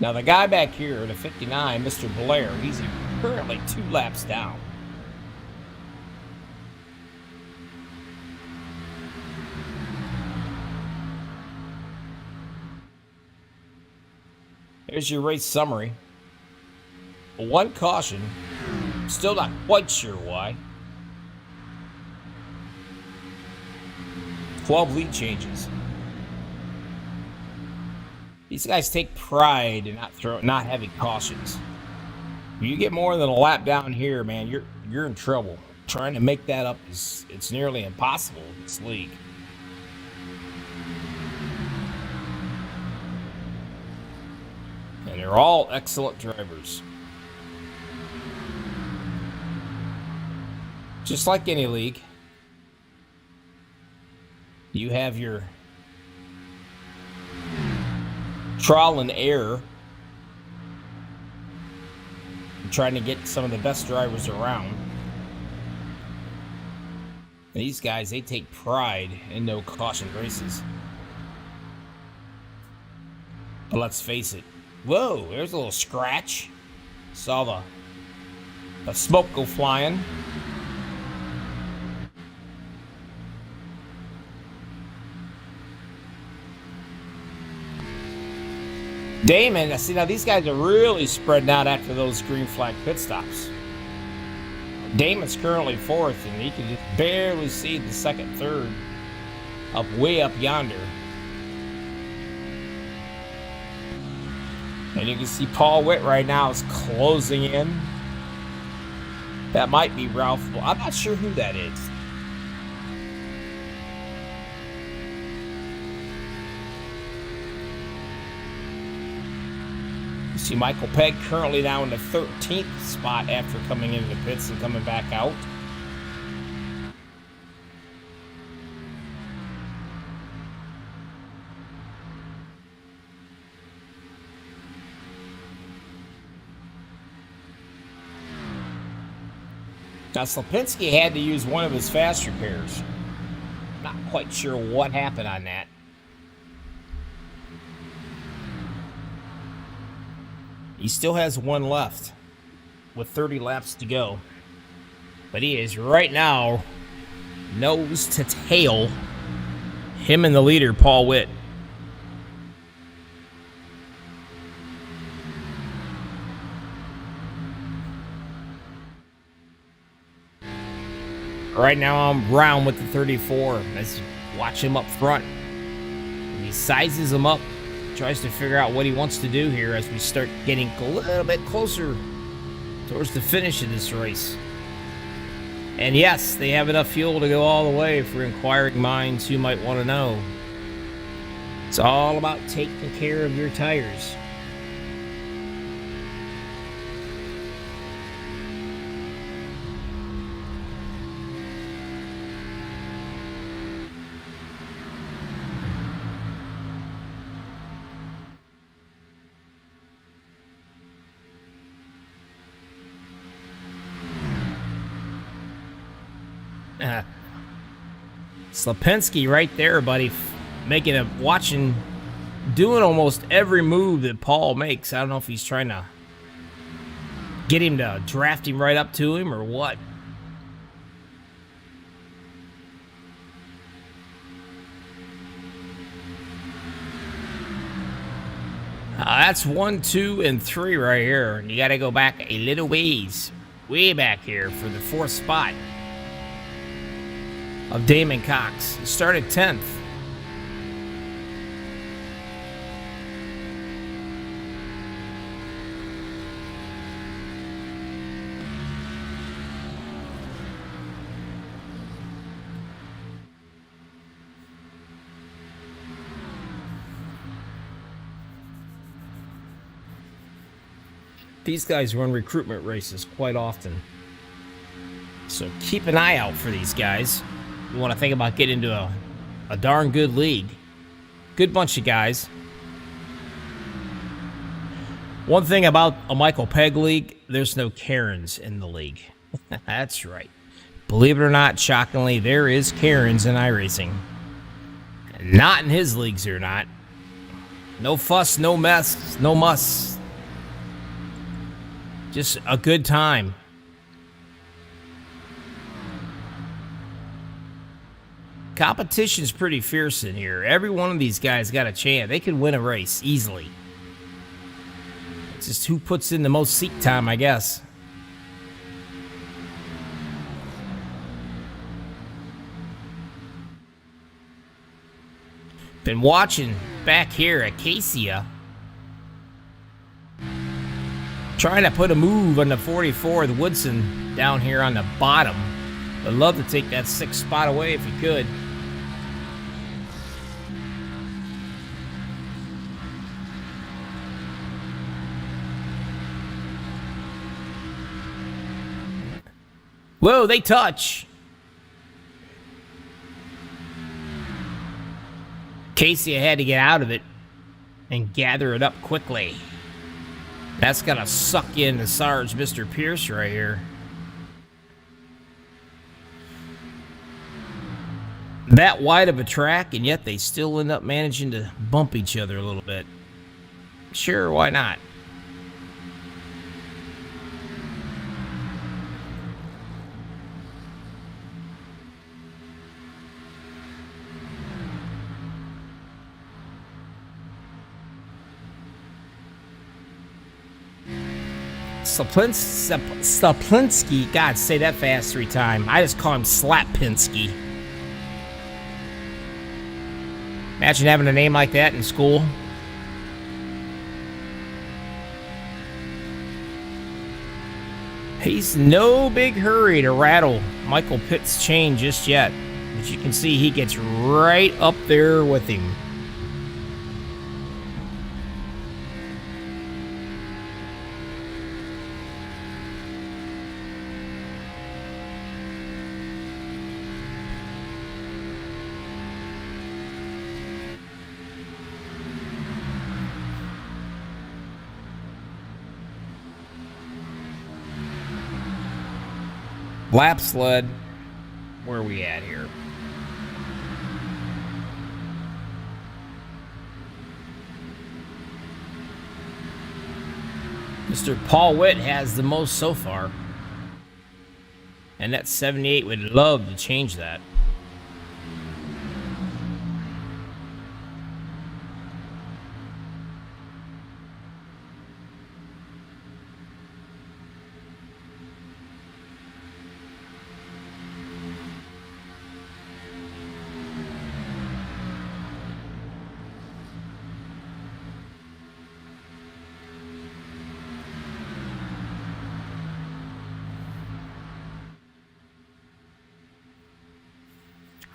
S1: Now the guy back here, the 59, Mr. Blair, he's currently 2 laps down. Here's your race summary. 1 caution, Still not quite sure why. 12 lead changes. These guys take pride in not having cautions. If you get more than a lap down here, man, you're in trouble. Trying to make that up it's nearly impossible in this league. And they're all excellent drivers. Just like any league, you have your trial and error. Trying to get some of the best drivers around. These guys, they take pride in no caution races. But let's face it. Whoa, there's a little scratch. Saw the smoke go flying. Damon, see now these guys are really spreading out after those green flag pit stops. Damon's currently fourth, and he can just barely see the second, third, way up yonder. And you can see Paul Witt right now is closing in. That might be Ralph. I'm not sure who that is. You see Michael Pegg currently now in the 13th spot after coming into the pits and coming back out. Now, Slapinski had to use one of his fast repairs. Not quite sure what happened on that. He still has one left with 30 laps to go. But he is right now nose to tail him and the leader, Paul Witt. Right now I'm Brown with the 34. Let's watch him up front. And he sizes him up, tries to figure out what he wants to do here as we start getting a little bit closer towards the finish of this race. And yes, they have enough fuel to go all the way for inquiring minds who might want to know. It's all about taking care of your tires. Slapinski right there, buddy, doing almost every move that Paul makes. I don't know if he's trying to get him to draft him right up to him or what. That's 1, 2, and 3 right here. You got to go back a little ways, way back here for the 4th spot of Damon Cox. He started 10th. These guys run recruitment races quite often, so keep an eye out for these guys. You want to think about getting into a darn good league. Good bunch of guys. One thing about a Michael Pegg league, there's no Karens in the league. That's right. Believe it or not, shockingly, there is Karens in iRacing. Not in his leagues, they're not. No fuss, no mess, no muss. Just a good time. Competition's pretty fierce in here. Every one of these guys got a chance. They could win a race easily. It's just who puts in the most seat time, I guess. Been watching back here at Cassia. Trying to put a move on the 44 with Woodson down here on the bottom. I'd love to take that 6th spot away if you could. Whoa, they touch. Casey had to get out of it and gather it up quickly. That's gonna suck in the Sarge Mr. Pierce right here. That wide of a track, and yet they still end up managing to bump each other a little bit. Sure, why not? Slapinski, God, say that fast 3 times. I just call him Slapinski. Imagine having a name like that in school. He's no big hurry to rattle Michael Pitt's chain just yet. But you can see he gets right up there with him. Lap sled, where are we at here? Mr. Paul Witt has the most so far. And that 78 would love to change that.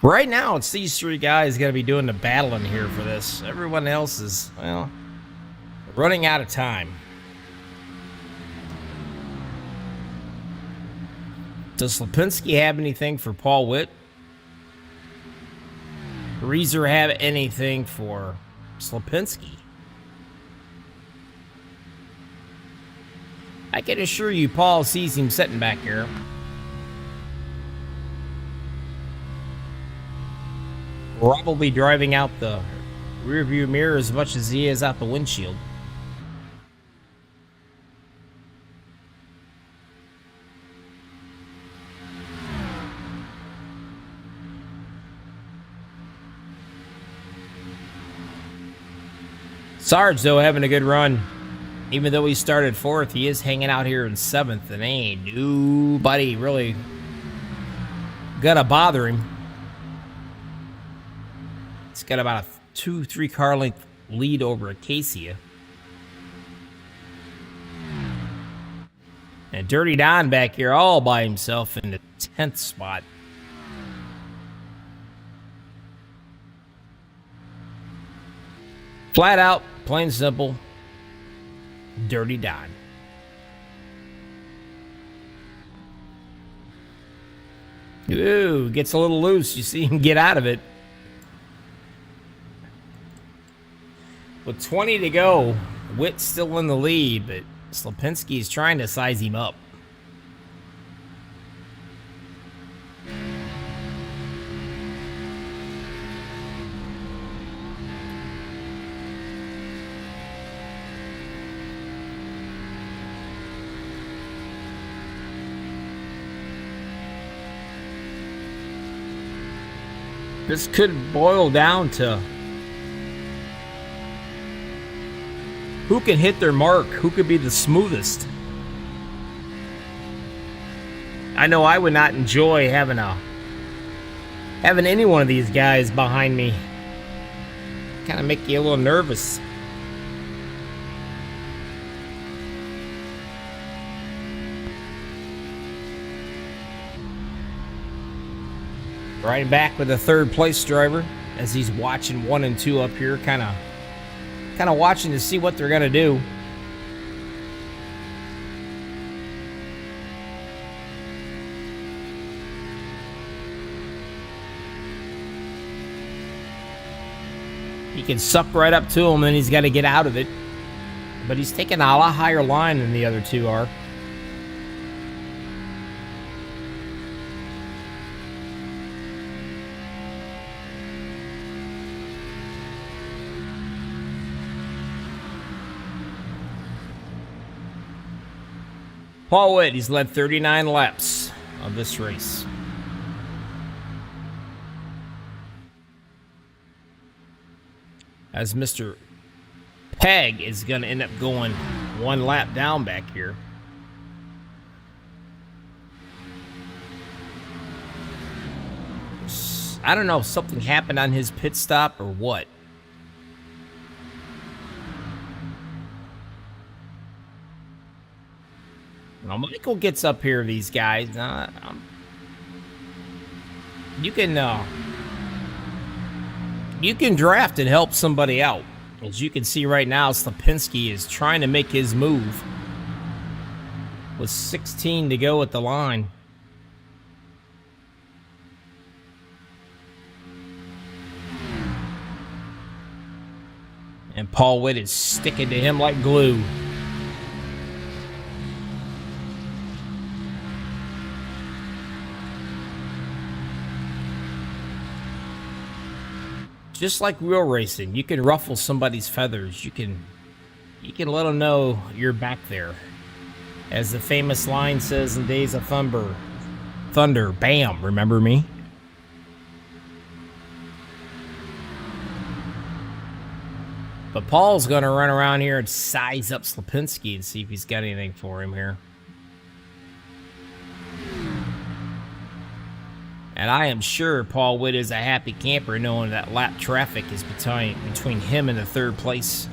S1: Right now, it's these 3 guys going to be doing the battling here for this. Everyone else is, well, running out of time. Does Lipinski have anything for Paul Witt? Reeser have anything for Slapinski? I can assure you Paul sees him sitting back here. Probably driving out the rearview mirror as much as he is out the windshield. Sarge, though, having a good run. Even though he started 4th, he is hanging out here in 7th, and ain't nobody really gonna bother him. He's got about a 2-3 car length lead over Acacia. And Dirty Don back here all by himself in the 10th spot. Flat out, plain simple, Dirty Don. Ooh, gets a little loose. You see him get out of it. With 20 to go, Witt's still in the lead, but Slapinski is trying to size him up. This could boil down to who can hit their mark, who could be the smoothest. I know I would not enjoy having any one of these guys behind me kind of make you a little nervous. Right back with the third place driver as he's watching 1 and 2 up here, kind of watching to see what they're gonna do. He can suck right up to him, and he's got to get out of it. But he's taking a lot higher line than the other two are. Paul Witt, he's led 39 laps of this race. As Mr. Pegg is going to end up going 1 lap down back here. I don't know if something happened on his pit stop or what. Now, Michael gets up here, these guys. You can draft and help somebody out. As you can see right now, Slipinski is trying to make his move. With 16 to go at the line. And Paul Witt is sticking to him like glue. Just like real racing, you can ruffle somebody's feathers. You can let them know you're back there. As the famous line says in Days of Thunder, bam, remember me? But Paul's going to run around here and size up Slipinski and see if he's got anything for him here. And I am sure Paul Witt is a happy camper knowing that lap traffic is between him and the third place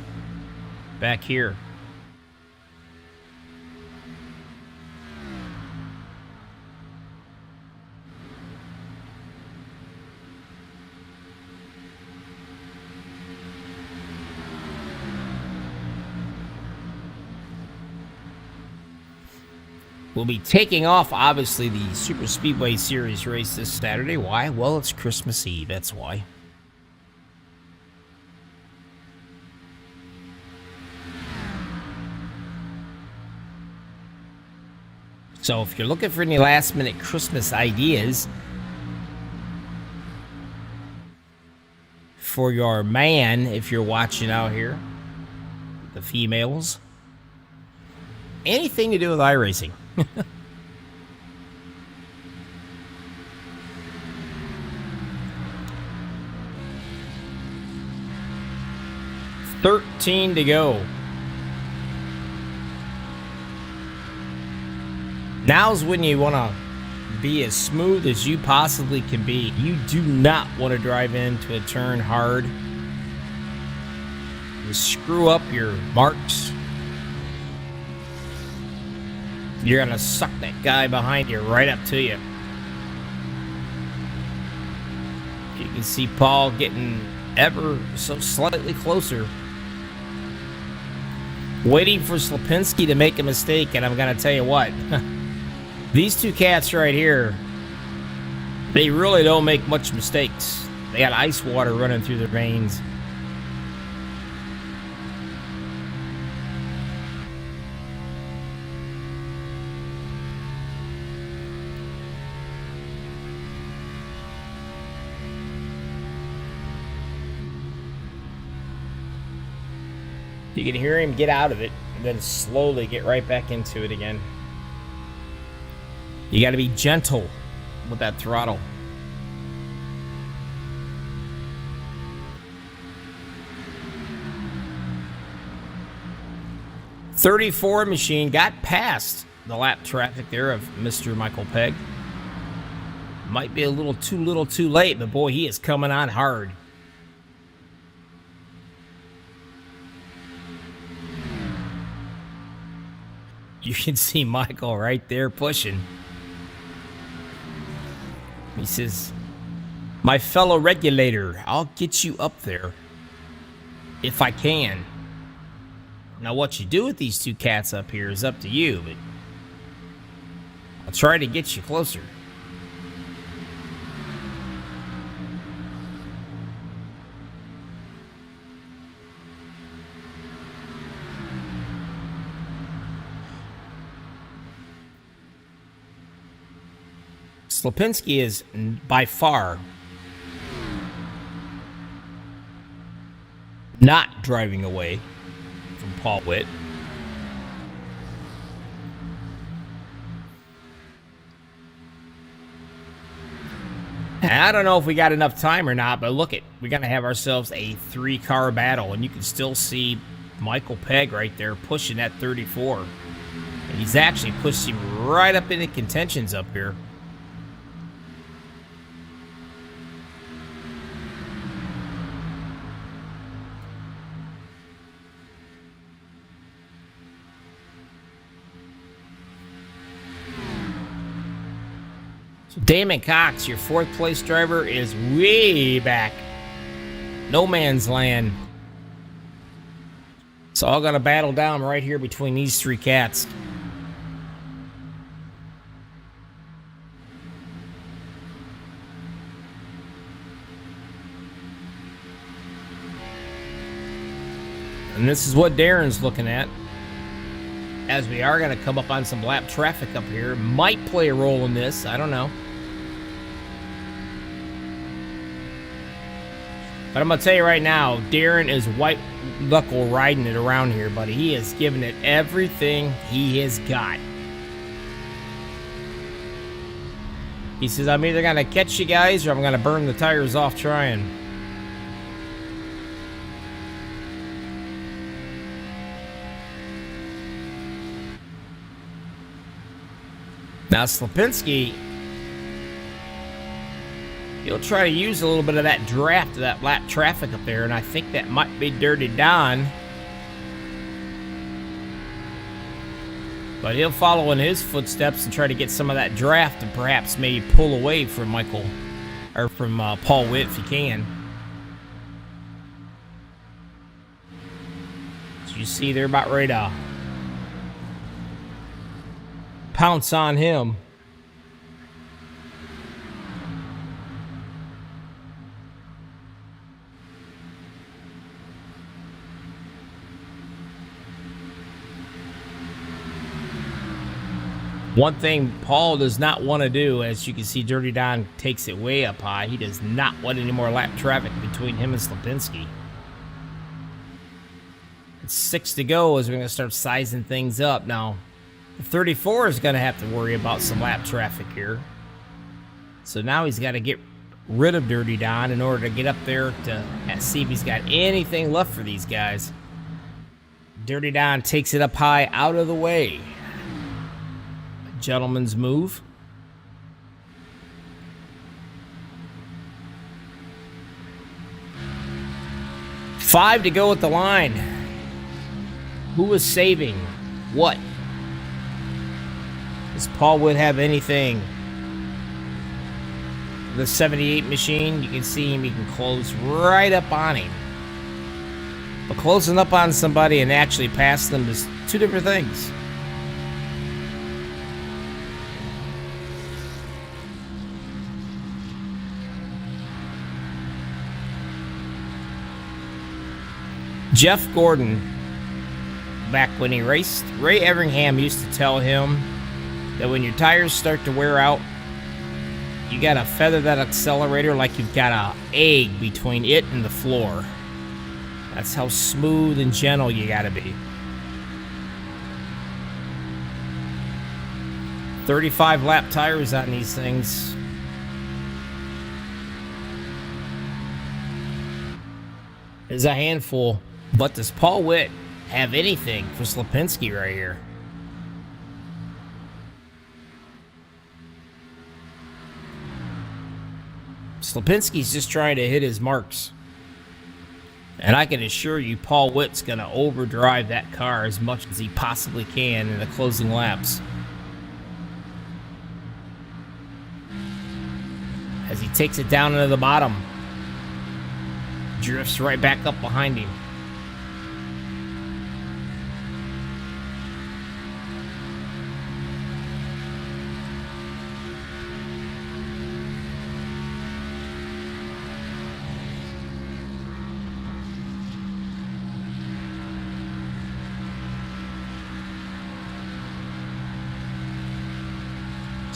S1: back here. We'll be taking off, obviously, the Super Speedway Series race this Saturday. Why? Well, it's Christmas Eve, that's why. So if you're looking for any last-minute Christmas ideas for your man, if you're watching out here, the females, anything to do with iRacing. 13 to go. Now's when you want to be as smooth as you possibly can be. You do not want to drive into a turn hard. You screw up your marks. You're going to suck that guy behind you right up to you. You can see Paul getting ever so slightly closer. Waiting for Slipinski to make a mistake, and I'm going to tell you what. These two cats right here, they really don't make much mistakes. They got ice water running through their veins. You can hear him get out of it and then slowly get right back into it again. You got to be gentle with that throttle. .34 machine got past the lap traffic there of Mr. Michael Pegg. Might be a little too too late, but boy, he is coming on hard. You can see Michael right there pushing. He says, "My fellow regulator, I'll get you up there if I can." Now, what you do with these two cats up here is up to you, but I'll try to get you closer. Lipinski is by far not driving away from Paul Witt. I don't know if we got enough time or not, but look, we're going to have ourselves a 3-car battle, and you can still see Michael Pegg right there pushing that 34. And he's actually pushed him right up into contentions up here. So Damon Cox, your 4th place driver, is way back. No man's land. It's all going to battle down right here between these 3 cats. And this is what Darren's looking at. As we are going to come up on some lap traffic up here. Might play a role in this. I don't know. But I'm going to tell you right now, Darren is white knuckle riding it around here, buddy. He is giving it everything he has got. He says, I'm either going to catch you guys or I'm going to burn the tires off trying. Now, Lipinski, he'll try to use a little bit of that draft, that lap traffic up there, and I think that might be Dirty Don. But he'll follow in his footsteps and try to get some of that draft and perhaps maybe pull away from Michael, or from Paul Witt if he can. So you see they're about ready to pounce on him. One thing Paul does not want to do, as you can see, Dirty Don takes it way up high. He does not want any more lap traffic between him and Lipinski. It's 6 to go as we're going to start sizing things up. Now, the 34 is going to have to worry about some lap traffic here. So now he's got to get rid of Dirty Don in order to get up there to see if he's got anything left for these guys. Dirty Don takes it up high out of the way. Gentleman's move. Five to go at the line. Who is saving what? Does Paul Witt have anything? The 78 machine, you can see him, you can close right up on him. But closing up on somebody and actually passing them is 2 different things. Jeff Gordon, back when he raced, Ray Everingham used to tell him that when your tires start to wear out, you gotta feather that accelerator like you've got an egg between it and the floor. That's how smooth and gentle you gotta be. 35 lap tires on these things. Is a handful. But does Paul Witt have anything for Lipinski right here? Lipinski's just trying to hit his marks. And I can assure you Paul Witt's going to overdrive that car as much as he possibly can in the closing laps. As he takes it down into the bottom. Drifts right back up behind him.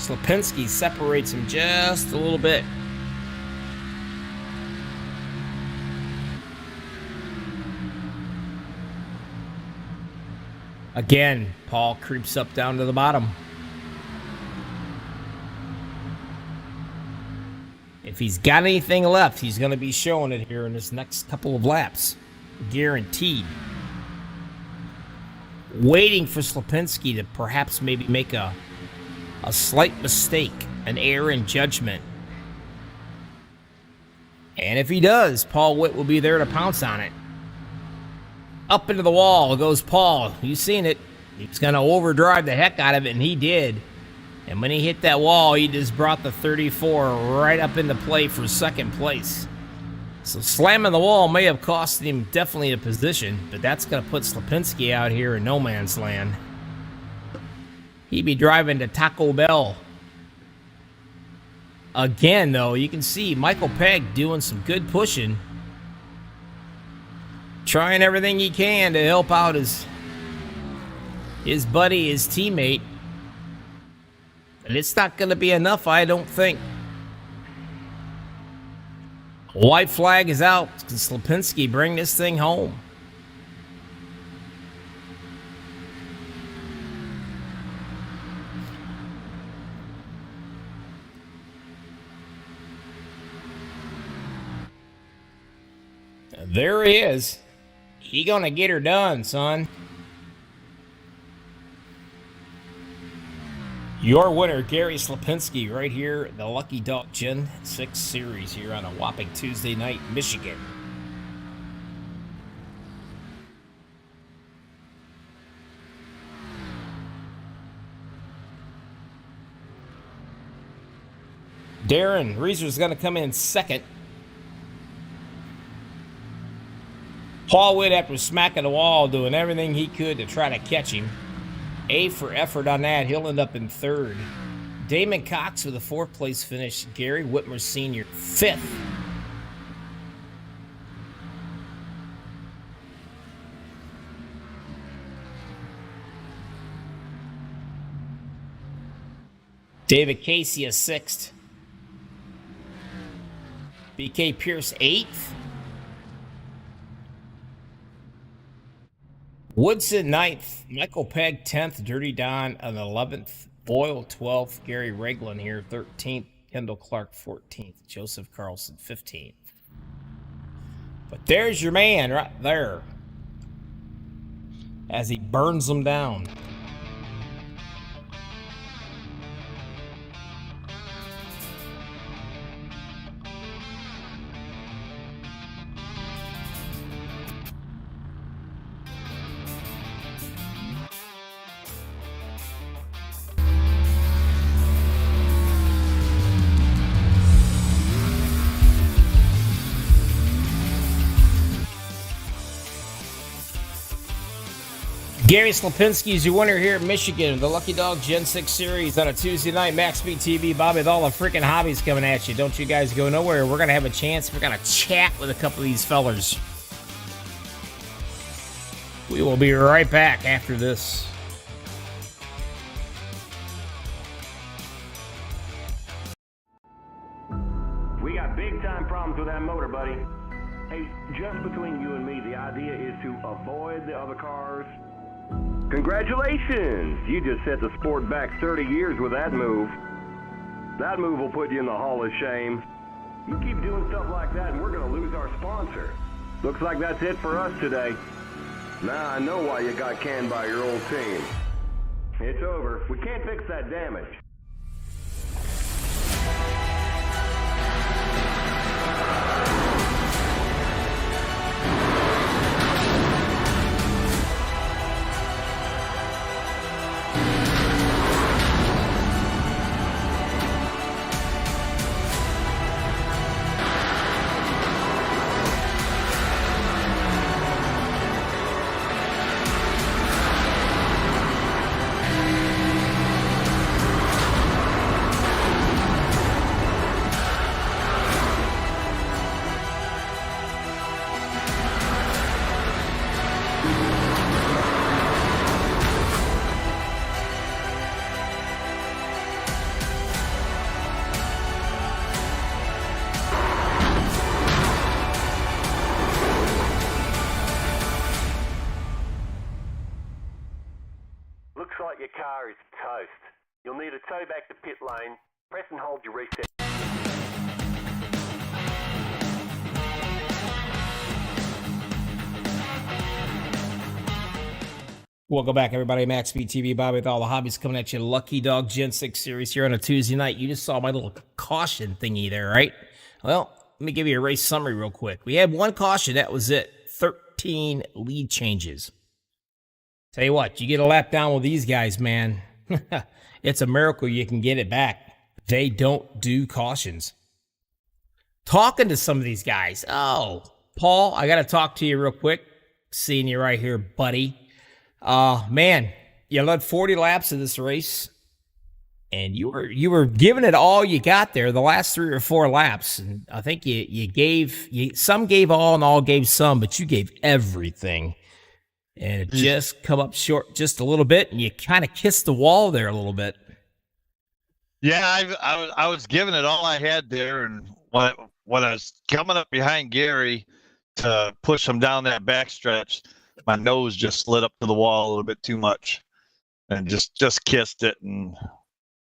S1: Lipinski separates him just a little bit. Again, Paul creeps up down to the bottom. If he's got anything left, he's going to be showing it here in this next couple of laps. Guaranteed. Waiting for Lipinski to perhaps maybe make a slight mistake, an error in judgment. And if he does, Paul Witt will be there to pounce on it. Up into the wall goes Paul. You've seen it. He's going to overdrive the heck out of it, and he did. And when he hit that wall, he just brought the 34 right up into play for second place. So slamming the wall may have cost him definitely a position, but that's going to put Lipinski out here in no man's land. He'd be driving to Taco Bell. Again, though, you can see Michael Pegg doing some good pushing. Trying everything he can to help out his buddy, his teammate. And it's not going to be enough, I don't think. White flag is out. Can Lipinski bring this thing home? There he is. He gonna get her done, son. Your winner, Gary Lipinski, right here, the Lucky Dog Gen 6 Series here on a whopping Tuesday night, Michigan. Darren Reeser's gonna come in second. Paul Witt, after smacking the wall, doing everything he could to try to catch him. A for effort on that. He'll end up in third. Damon Cox with a fourth place finish. Gary Whitmer Sr. fifth. David Casey a sixth. BK Pierce eighth. Woodson 9th, Michael Pegg 10th, Dirty Don an 11th, Boyle 12th, Gary Reglin here 13th, Kendall Clark 14th, Joseph Carlson 15th. But there's your man right there as he burns them down. Gary Lipinski is your winner here at Michigan, the Lucky Dog Gen 6 Series on a Tuesday night. MaxspeedTV, Bobby, with all the freaking hobbies coming at you. Don't you guys go nowhere. We're going to have a chance. We're going to chat with a couple of these fellers. We will be right back after this.
S4: We got big time problems with that motor, buddy. Hey, just between you and me, the idea is to avoid the other cars. Congratulations! You just set the sport back 30 years with that move. That move will put you in the Hall of Shame. You keep doing stuff like that and we're going to lose our sponsor. Looks like that's it for us today. Now I know why you got canned by your old team. It's over. We can't fix that damage. car is toast. You'll need a tow back to pit lane. Press and hold your reset.
S1: Welcome back, everybody. MaxspeedTV, Bobby with all the hobbies coming at you. Lucky Dog Gen 6 series here on a Tuesday night. You just saw my little caution thingy there, right? Well, let me give you a race summary real quick. We had one caution. That was it. 13 lead changes. Tell you what, you get a lap down with these guys, man. It's a miracle you can get it back. They don't do cautions. Talking to some of these guys. Oh, Paul, I got to talk to you real quick. Seeing you right here, buddy. Man, you led 40 laps of this race, and you were giving it all you got there the last 3 or 4 laps. And I think some gave all and all gave some, but you gave everything. And it just come up short just a little bit, and you kind of kissed the wall there a little bit.
S5: Yeah, I was giving it all I had there, and when I was coming up behind Gary to push him down that backstretch, my nose just slid up to the wall a little bit too much, and just kissed it, and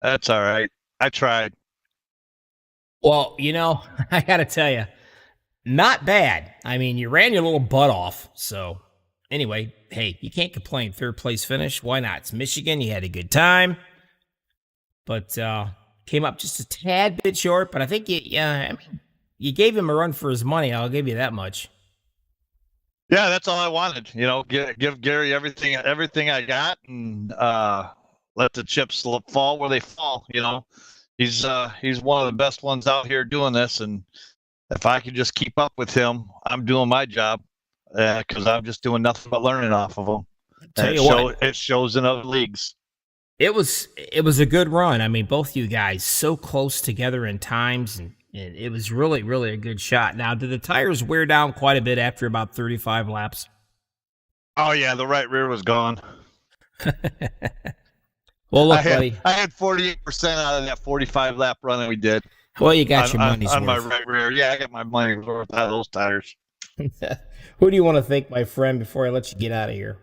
S5: that's all right. I tried.
S1: Well, you know, I got to tell you, not bad. I mean, you ran your little butt off. So anyway, hey, you can't complain. 3rd place finish. Why not? It's Michigan. You had a good time, but came up just a tad bit short. But I think you gave him a run for his money. I'll give you that much.
S5: Yeah, that's all I wanted. You know, give Gary everything I got, and let the chips fall where they fall. You know, he's one of the best ones out here doing this, and if I could just keep up with him, I'm doing my job, because I'm just doing nothing but learning off of him. It shows in other leagues.
S1: It was a good run. I mean, both you guys so close together in times, and it was really, really a good shot. Now, did the tires wear down quite a bit after about 35 laps?
S5: Oh, yeah, the right rear was gone.
S1: Well, look, buddy.
S5: I had 48% out of that 45-lap run that we did.
S1: Well, you got your money's
S5: on
S1: worth.
S5: my right rear. Yeah, I got my money's worth out of those tires.
S1: Who do you want to thank, my friend, before I let you get out of here?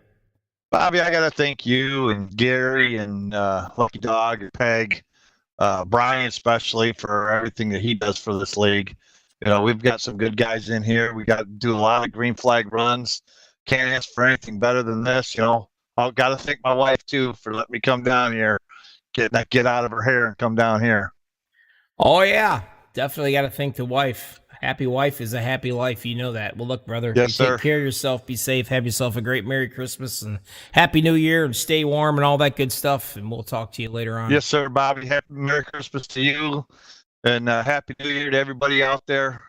S5: Bobby, I got to thank you and Gary and Lucky Dog and Peg. Brian especially for everything that he does for this league. You know, we've got some good guys in here. We got to do a lot of green flag runs. Can't ask for anything better than this. You know, I've got to thank my wife too for letting me come down here, get out of her hair and come down here.
S1: Oh yeah, definitely got to thank the wife. Happy wife is a happy life. You know that. Well, look, brother,
S5: yes,
S1: you
S5: sir.
S1: Take care of yourself. Be safe. Have yourself a great Merry Christmas and Happy New Year, and stay warm and all that good stuff. And we'll talk to you later on.
S5: Yes, sir, Bobby. Happy Merry Christmas to you, and Happy New Year to everybody out there.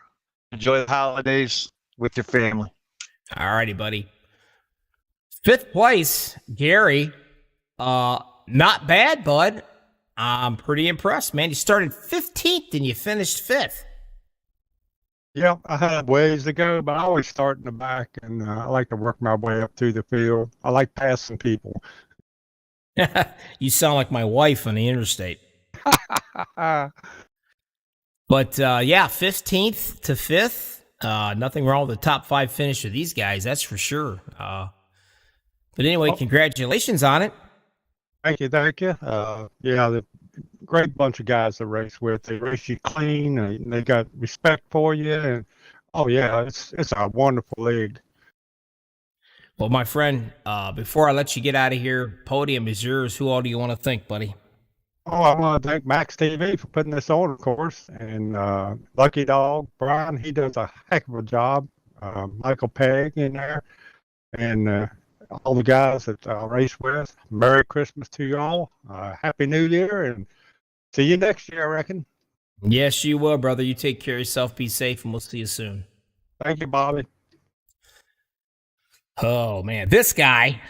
S5: Enjoy the holidays with your family.
S1: All righty, buddy. 5th place, Gary. Not bad, bud. I'm pretty impressed, man. You started 15th and you finished 5th.
S6: Yeah, I had ways to go, but I always start in the back, and I like to work my way up through the field. I like passing people.
S1: You sound like my wife on the interstate. But yeah, 15th to 5th. Nothing wrong with the top 5 finish of these guys, that's for sure. But anyway, congratulations on it.
S6: Thank you. Yeah, the great bunch of guys to race with. They race you clean, and they got respect for you. And oh yeah, it's a wonderful league.
S1: Well, my friend, before I let you get out of here, podium is yours. Who all do you want to thank, buddy?
S6: Oh, I want to thank MaxsTV for putting this on, of course, and Lucky Dog Brian. He does a heck of a job. Michael Pegg in there, and all the guys that I race with. Merry Christmas to you all. Happy New Year, and see you next year, I reckon.
S1: Yes, you will, brother. You take care of yourself. Be safe, and we'll see you soon.
S6: Thank you, Bobby.
S1: Oh, man. This guy,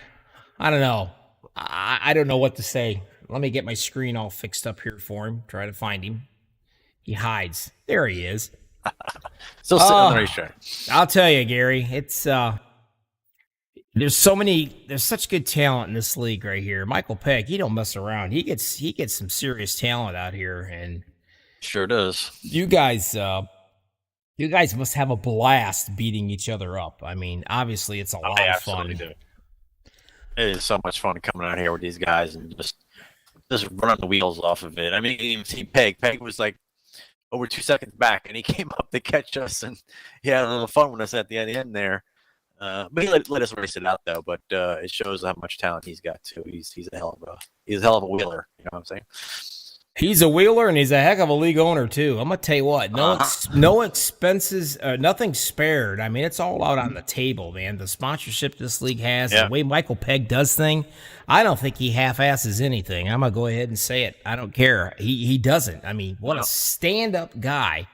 S1: I don't know. I don't know what to say. Let me get my screen all fixed up here for him. Try to find him. He hides. There he is.
S7: Still sitting on the racetrack.
S1: I'll tell you, Gary, it's there's such good talent in this league right here. Michael Pegg, he don't mess around. He gets some serious talent out here, and
S7: Sure does.
S1: you guys must have a blast beating each other up. I mean, obviously it's a lot
S7: I
S1: of
S7: absolutely
S1: fun.
S7: do. It is so much fun coming out here with these guys and just just running the wheels off of it. I mean, you didn't even see Peg. Peg was like over 2 seconds back, and he came up to catch us, and he had a little fun with us at the end there. But he let us race it out though. But it shows how much talent he's got too. He's a hell of a wheeler. You know what I'm saying?
S1: He's a wheeler, and he's a heck of a league owner too. I'm gonna tell you what, no expenses, nothing spared. I mean, it's all out on the table, man. The sponsorship this league has, the way Michael Pegg does thing, I don't think he half-asses anything. I'm gonna go ahead and say it. I don't care. He doesn't. I mean, what a stand-up guy.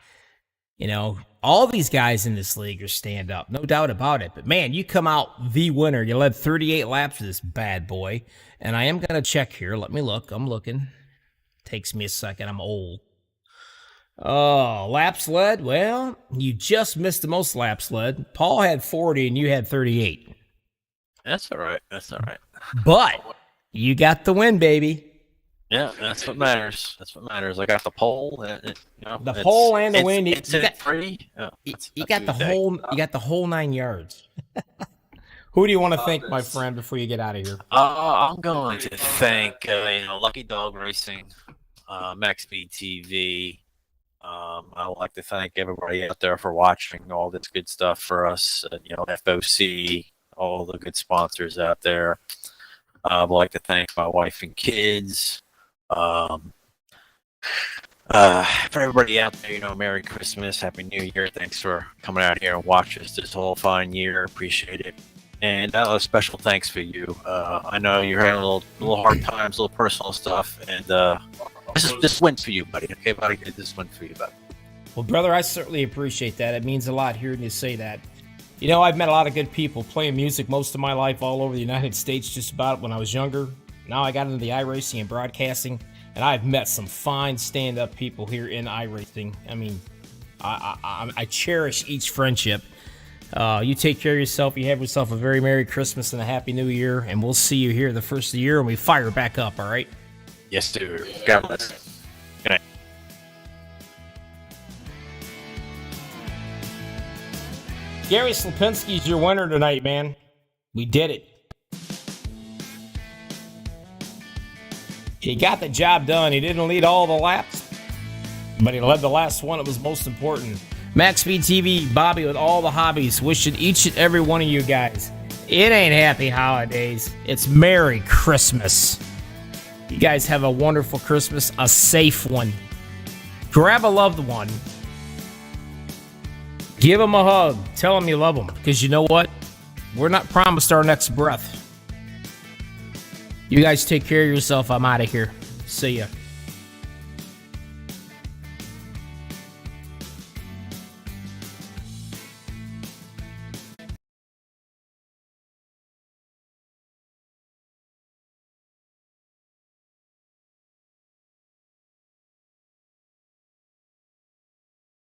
S1: You know, all these guys in this league are stand-up, no doubt about it. But man, you come out the winner. You led 38 laps for this bad boy, and I am gonna check here. Let me look. I'm looking. Takes me a second. I'm old. Oh, laps led? Well, you just missed the most laps led. Paul had 40 and you had 38.
S7: That's all right.
S1: But you got the win, baby.
S7: Yeah, that's what matters. I got the pole.
S1: The pole and the win.
S7: It's free. Oh,
S1: you got the whole 9 yards. Who do you want to thank, my friend, before you get out of here?
S7: I'm going to thank Lucky Dog Racing, MaxspeedTV. I would like to thank everybody out there for watching all this good stuff for us. FOC, all the good sponsors out there. I'd like to thank my wife and kids. For everybody out there, Merry Christmas, Happy New Year. Thanks for coming out here and watching us this whole fine year. Appreciate it. And a special thanks for you. I know you're having a little hard times, a little personal stuff, and this went for you, buddy. Okay, buddy, this went for you, buddy.
S1: Well, brother, I certainly appreciate that. It means a lot hearing you say that. I've met a lot of good people playing music most of my life all over the United States, just about when I was younger. Now I got into the iRacing and broadcasting, and I've met some fine stand-up people here in iRacing. I mean, I cherish each friendship. You take care of yourself. You have yourself a very Merry Christmas and a Happy New Year, and we'll see you here the first of the year when we fire back up, all right?
S7: Yes, dude. God bless. Good night.
S1: Gary Slapinski's your winner tonight, man. We did it. He got the job done. He didn't lead all the laps, but he led the last one. It was most important. MaxspeedTV, Bobby with all the hobbies, wishing each and every one of you guys, it ain't happy holidays, it's Merry Christmas. You guys have a wonderful Christmas, a safe one. Grab a loved one. Give them a hug. Tell them you love them, because you know what? We're not promised our next breath. You guys take care of yourself. I'm out of here. See ya.